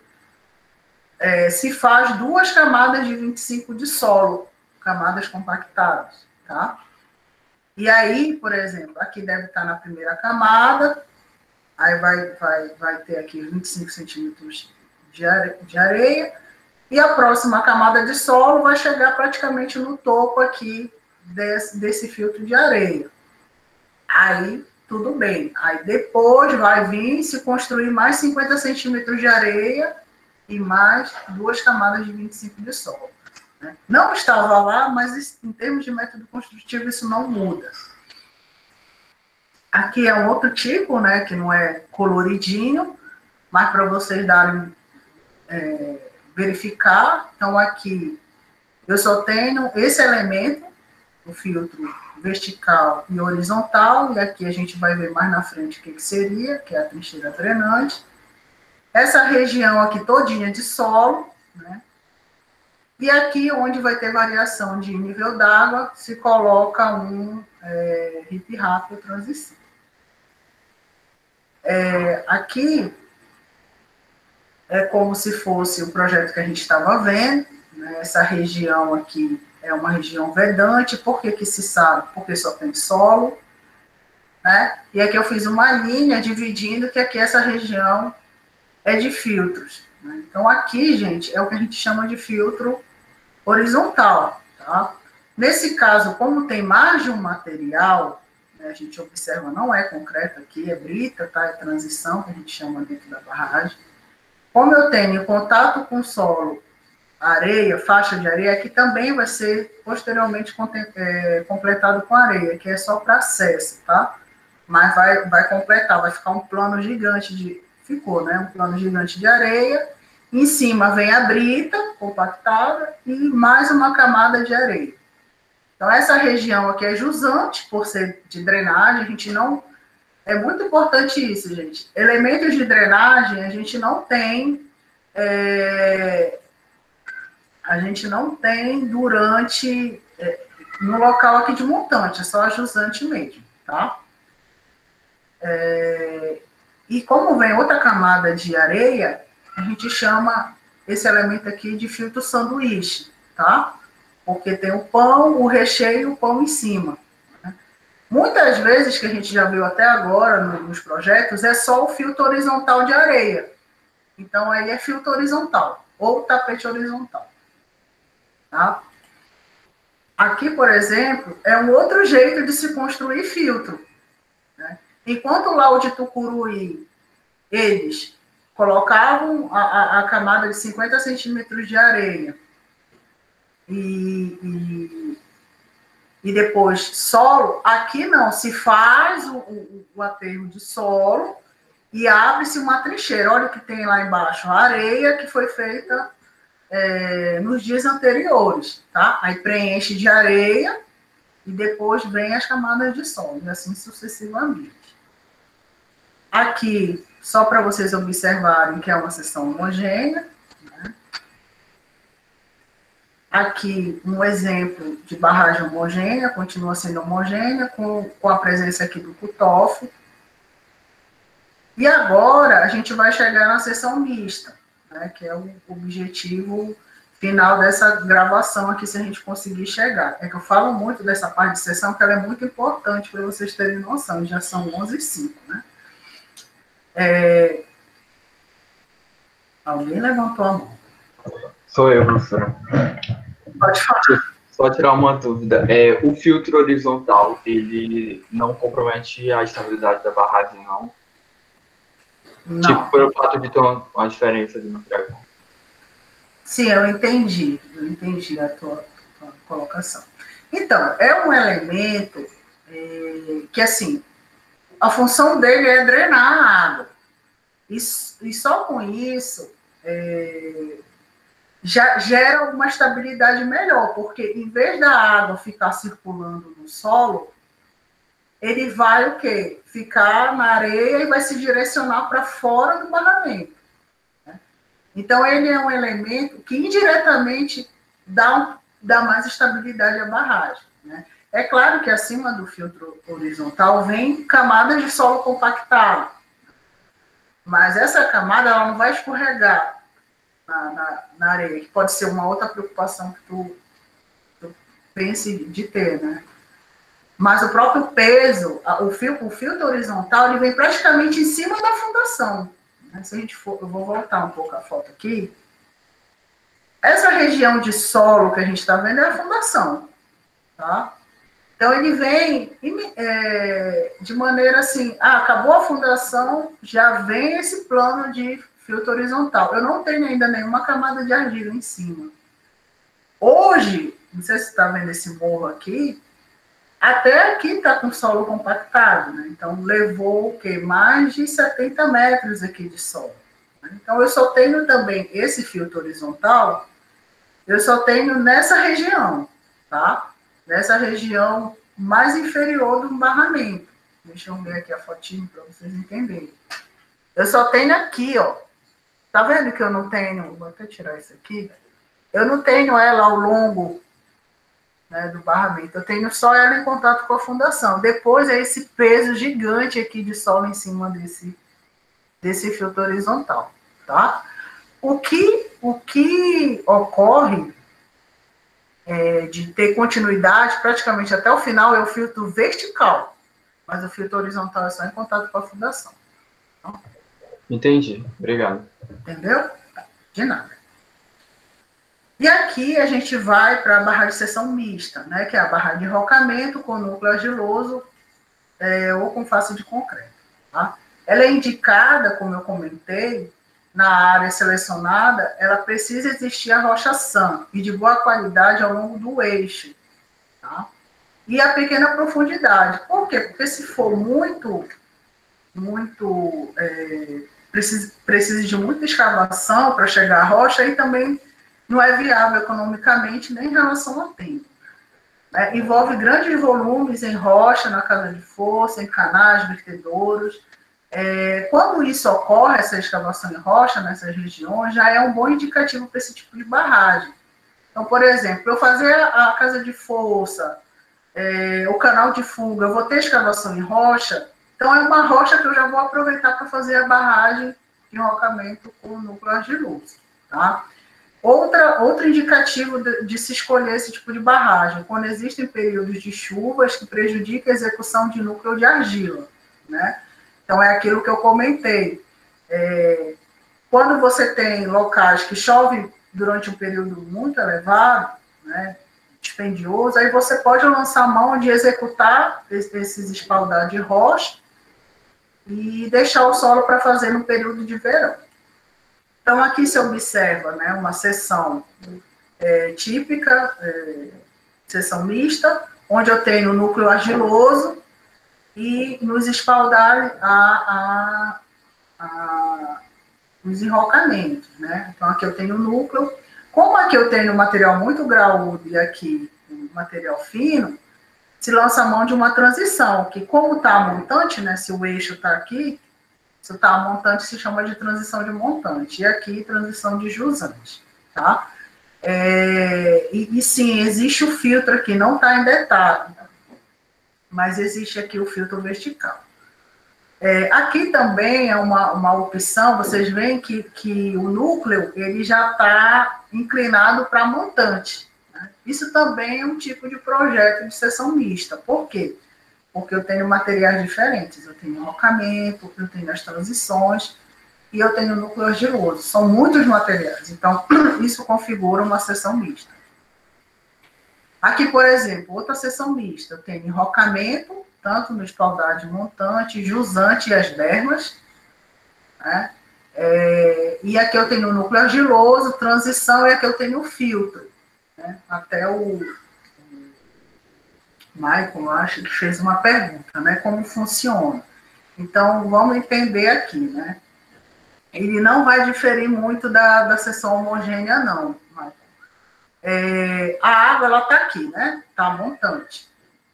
se faz 2 camadas de 25 de solo, camadas compactadas, tá? E aí, por exemplo, aqui deve estar na primeira camada, aí vai ter aqui 25 centímetros de areia, e a próxima camada de solo vai chegar praticamente no topo aqui desse filtro de areia. Aí, tudo bem. Aí depois vai vir se construir mais 50 centímetros de areia e mais 2 camadas de 25 de solo. Né? Não estava lá, mas em termos de método construtivo isso não muda. Aqui é um outro tipo, né, que não é coloridinho, mas para vocês darem, verificar. Então aqui eu só tenho esse elemento, o filtro vertical e horizontal, e aqui a gente vai ver mais na frente o que seria, que é a trincheira drenante. Essa região aqui todinha de solo, né? E aqui onde vai ter variação de nível d'água, se coloca um hip-rap transição. Aqui é como se fosse o projeto que a gente estava vendo, né? Essa região aqui é uma região vedante. Por que se sabe? Porque só tem solo, né? E aqui eu fiz uma linha dividindo que aqui essa região é de filtros. Né? Então aqui, gente, é o que a gente chama de filtro horizontal, tá? Nesse caso, como tem mais de um material, né, a gente observa, não é concreto aqui, é brita, tá? É transição, que a gente chama dentro da barragem. Como eu tenho contato com solo, areia, faixa de areia, que também vai ser posteriormente completado com areia, que é só para acesso, tá? Mas vai completar, vai ficar um plano gigante ficou, né? Um plano gigante de areia, em cima vem a brita compactada e mais uma camada de areia. Então, essa região aqui é jusante, por ser de drenagem, a gente não... É muito importante isso, gente. Elementos de drenagem, a gente não tem... a gente não tem durante... no local aqui de montante, é só a jusante mesmo, tá? E como vem outra camada de areia, a gente chama esse elemento aqui de filtro sanduíche, tá? Porque tem o pão, o recheio e o pão em cima. Né? Muitas vezes, que a gente já viu até agora nos projetos, é só o filtro horizontal de areia. Então, aí é filtro horizontal, ou tapete horizontal. Tá? Aqui, por exemplo, é um outro jeito de se construir filtro. Né? Enquanto lá o de Tucuruí, eles colocavam a camada de 50 centímetros de areia e depois solo, aqui não, se faz o aterro de solo e abre-se uma trincheira. Olha o que tem lá embaixo, a areia que foi feita nos dias anteriores, tá? Aí preenche de areia e depois vem as camadas de solo, e assim sucessivamente. Aqui, só para vocês observarem que é uma seção homogênea. Né? Aqui, um exemplo de barragem homogênea, continua sendo homogênea, com a presença aqui do cutoff. E agora a gente vai chegar na sessão mista, né, que é o objetivo final dessa gravação aqui, se a gente conseguir chegar. É que eu falo muito dessa parte de sessão, que ela é muito importante para vocês terem noção, já são 11h05, né? Alguém levantou a mão. Sou eu, professora. Pode falar. Só tirar uma dúvida. O filtro horizontal, ele não compromete a estabilidade da barragem, não? Não. Tipo, pelo fato de ter uma diferença de material. Sim, eu entendi a tua colocação. Então, é um elemento que, assim, a função dele é drenar a água. E só com isso já gera uma estabilidade melhor, porque em vez da água ficar circulando no solo, ele vai o quê? Ficar na areia e vai se direcionar para fora do barramento. Né? Então, ele é um elemento que indiretamente dá mais estabilidade à barragem. Né? É claro que acima do filtro horizontal vem camadas de solo compactado, mas essa camada ela não vai escorregar na areia, que pode ser uma outra preocupação que tu pense de ter, né? Mas o próprio peso, o filtro horizontal, ele vem praticamente em cima da fundação. Se a gente for, eu vou voltar um pouco a foto aqui. Essa região de solo que a gente está vendo é a fundação, tá? Então, ele vem de maneira assim, acabou a fundação, já vem esse plano de filtro horizontal. Eu não tenho ainda nenhuma camada de argila em cima. Hoje, não sei se você está vendo esse morro aqui, até aqui está com solo compactado, né? Então, levou o quê? Mais de 70 metros aqui de solo. Então, eu só tenho também esse filtro horizontal, eu só tenho nessa região, tá? Nessa região mais inferior do barramento. Deixa eu ver aqui a fotinho para vocês entenderem. Eu só tenho aqui, ó. Tá vendo que eu não tenho... Vou até tirar isso aqui. Eu não tenho ela ao longo, né, do barramento. Eu tenho só ela em contato com a fundação. Depois é esse peso gigante aqui de solo em cima desse filtro horizontal, tá? O que ocorre de ter continuidade praticamente até o final é o filtro vertical, mas o filtro horizontal é só em contato com a fundação. Então, entendi, obrigado. Entendeu? De nada. E aqui a gente vai para a barragem de seção mista, né, que é a barragem de enrocamento com núcleo argiloso ou com face de concreto. Tá? Ela é indicada, como eu comentei, na área selecionada, ela precisa existir a rocha sã e de boa qualidade ao longo do eixo. Tá? E a pequena profundidade. Por quê? Porque se for precisa de muita escavação para chegar à rocha, aí também não é viável economicamente nem em relação ao tempo. Né? Envolve grandes volumes em rocha, na casa de força, em canais, vertedouros. Quando isso ocorre, essa escavação em rocha, nessas regiões, já é um bom indicativo para esse tipo de barragem. Então, por exemplo, eu fazer a casa de força, o canal de fuga, eu vou ter escavação em rocha, então é uma rocha que eu já vou aproveitar para fazer a barragem de enrocamento com o núcleo argiloso. Tá? Outro indicativo de se escolher esse tipo de barragem, quando existem períodos de chuvas que prejudicam a execução de núcleo de argila, né? Então, é aquilo que eu comentei. Quando você tem locais que chove durante um período muito elevado, né, dispendioso, aí você pode lançar mão de executar esses espaldares de rocha e deixar o solo para fazer no período de verão. Então, aqui se observa, né, uma seção típica, seção mista, onde eu tenho o núcleo argiloso e nos espaldares os enrocamentos, né? Então, aqui eu tenho o núcleo. Como aqui eu tenho um material muito graúdo e aqui um material fino, se lança a mão de uma transição, que como está montante, né, se o eixo está aqui, se está montante, se chama de transição de montante. E aqui, transição de jusante, tá? E sim, existe o filtro aqui, não está em detalhe, mas existe aqui o filtro vertical. Aqui também é uma opção, vocês veem que o núcleo ele já está inclinado para montante. Né? Isso também é um tipo de projeto de seção mista. Por quê? Porque eu tenho materiais diferentes. Eu tenho enrocamento, eu tenho as transições e eu tenho núcleo argiloso. São muitos materiais. Então, isso configura uma seção mista. Aqui, por exemplo, outra seção mista. Eu tenho enrocamento, tanto no espaldade montante, jusante e as dermas. Né? E aqui eu tenho o núcleo argiloso, transição, e aqui eu tenho o filtro. Né? Até o Michael, acho que fez uma pergunta, né? Como funciona. Então, vamos entender aqui, né? Ele não vai diferir muito da seção homogênea, não, Michael. A água, ela está aqui, né? Está montante.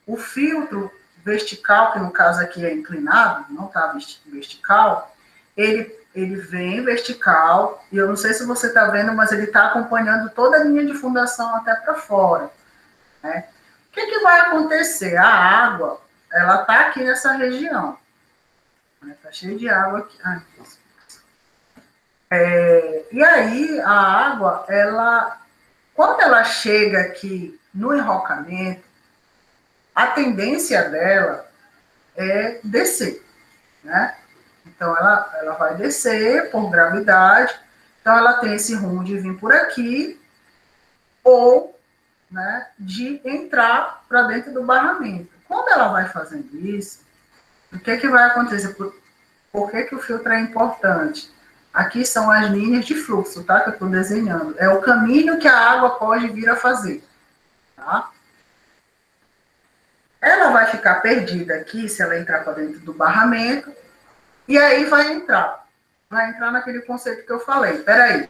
O filtro vertical, que no caso aqui é inclinado, não está vertical, ele vem vertical, e eu não sei se você está vendo, mas ele está acompanhando toda a linha de fundação até para fora. Né? O que vai acontecer? A água, ela está aqui nessa região. Está cheio de água aqui. E aí, a água, quando ela chega aqui no enrocamento, a tendência dela é descer, né? Então, ela vai descer por gravidade. Então, ela tem esse rumo de vir por aqui ou, né, de entrar para dentro do barramento. Quando ela vai fazendo isso, o que vai acontecer? Por que o filtro é importante? Aqui são as linhas de fluxo, tá? Que eu estou desenhando. É o caminho que a água pode vir a fazer, tá? Ela vai ficar perdida aqui se ela entrar para dentro do barramento, e aí vai entrar naquele conceito que eu falei. Peraí,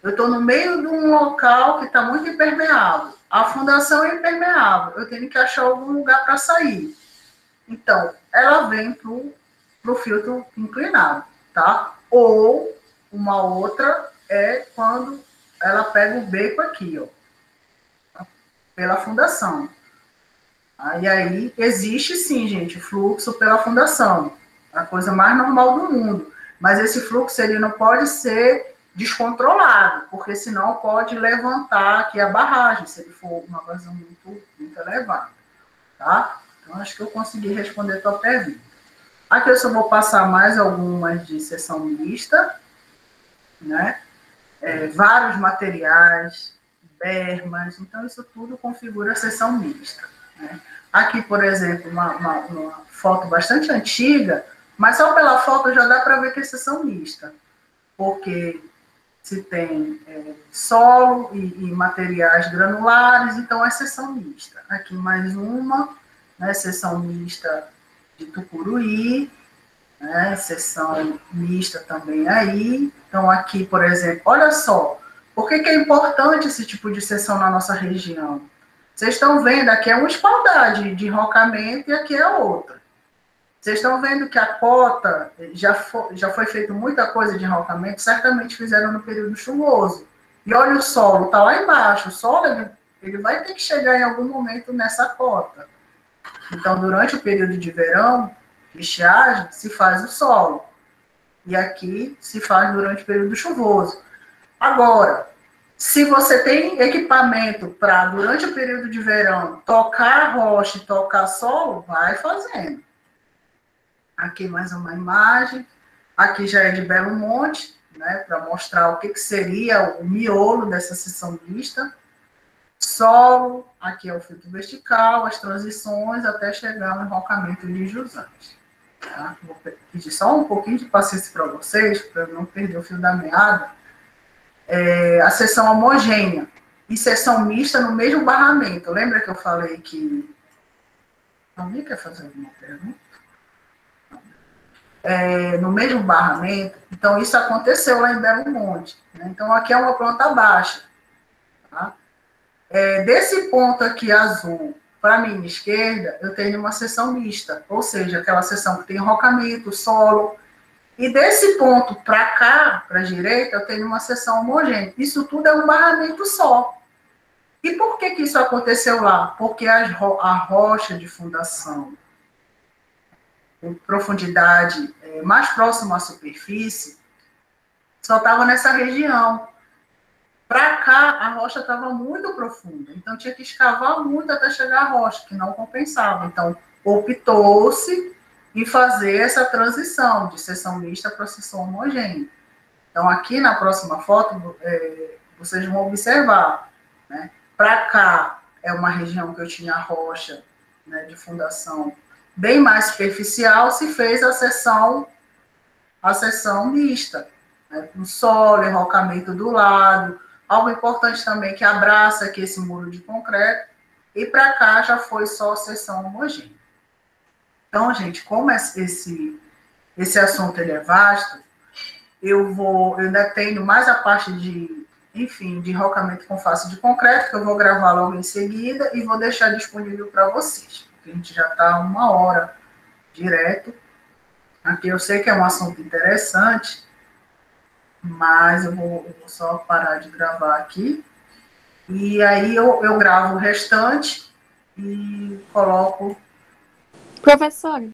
eu estou no meio de um local que está muito impermeável. A fundação é impermeável. Eu tenho que achar algum lugar para sair. Então, ela vem para o filtro inclinado, tá? Ou uma outra é quando ela pega o beco aqui, ó, pela fundação. E aí existe sim, gente, fluxo pela fundação. A coisa mais normal do mundo. Mas esse fluxo ele não pode ser descontrolado, porque senão pode levantar aqui a barragem, se ele for uma vazão muito elevada. Tá? Então, acho que eu consegui responder a tua pergunta. Aqui eu só vou passar mais algumas de seção mista, né? Vários materiais, bermas, então isso tudo configura a seção mista. Né? Aqui, por exemplo, uma foto bastante antiga, mas só pela foto já dá para ver que é seção mista, porque se tem solo e materiais granulares, então é seção mista. Aqui mais uma, né, seção mista de Tucuruí, né, seção mista também aí. Então aqui, por exemplo, olha só, por que é importante esse tipo de seção na nossa região? Vocês estão vendo, aqui é uma espaldade de enrocamento e aqui é outra. Vocês estão vendo que a cota já foi feito muita coisa de enrocamento, certamente fizeram no período chuvoso. E olha o solo, está lá embaixo. O solo ele vai ter que chegar em algum momento nessa cota. Então, durante o período de verão, estiagem, se faz o solo. E aqui se faz durante o período chuvoso. Agora, se você tem equipamento para, durante o período de verão, tocar rocha e tocar solo, vai fazendo. Aqui mais uma imagem. Aqui já é de Belo Monte, né, para mostrar o que seria o miolo dessa seção mista. Solo, aqui é o filtro vertical, as transições, até chegar no enrocamento de jusante. Tá? Vou pedir só um pouquinho de paciência para vocês, para não perder o fio da meada. A seção homogênea e seção mista no mesmo barramento. Lembra que eu falei que... Alguém quer fazer alguma pergunta? No mesmo barramento. Então, isso aconteceu lá em Belo Monte. Né? Então, aqui é uma planta baixa. Tá? Desse ponto aqui azul para a minha esquerda, eu tenho uma seção mista, ou seja, aquela seção que tem enrocamento, solo. E desse ponto para cá, para a direita, eu tenho uma seção homogênea. Isso tudo é um barramento só. E por que isso aconteceu lá? Porque a rocha de fundação com profundidade mais próximo à superfície, só estava nessa região. Para cá, a rocha estava muito profunda, então tinha que escavar muito até chegar à rocha, que não compensava. Então, optou-se em fazer essa transição de seção mista para seção homogênea. Então, aqui na próxima foto, vocês vão observar, né? Para cá é uma região que eu tinha rocha, né, de fundação bem mais superficial, se fez a seção mista, né, com solo, enrocamento do lado. Algo importante também que abraça aqui esse muro de concreto, e para cá já foi só seção homogênea. Então, gente, como esse assunto ele é vasto, eu ainda tenho mais a parte de enrocamento com face de concreto, que eu vou gravar logo em seguida e vou deixar disponível para vocês, porque a gente já está 1 hora direto. Aqui eu sei que é um assunto interessante, mas eu vou só parar de gravar aqui. E aí eu gravo o restante e coloco. Professora,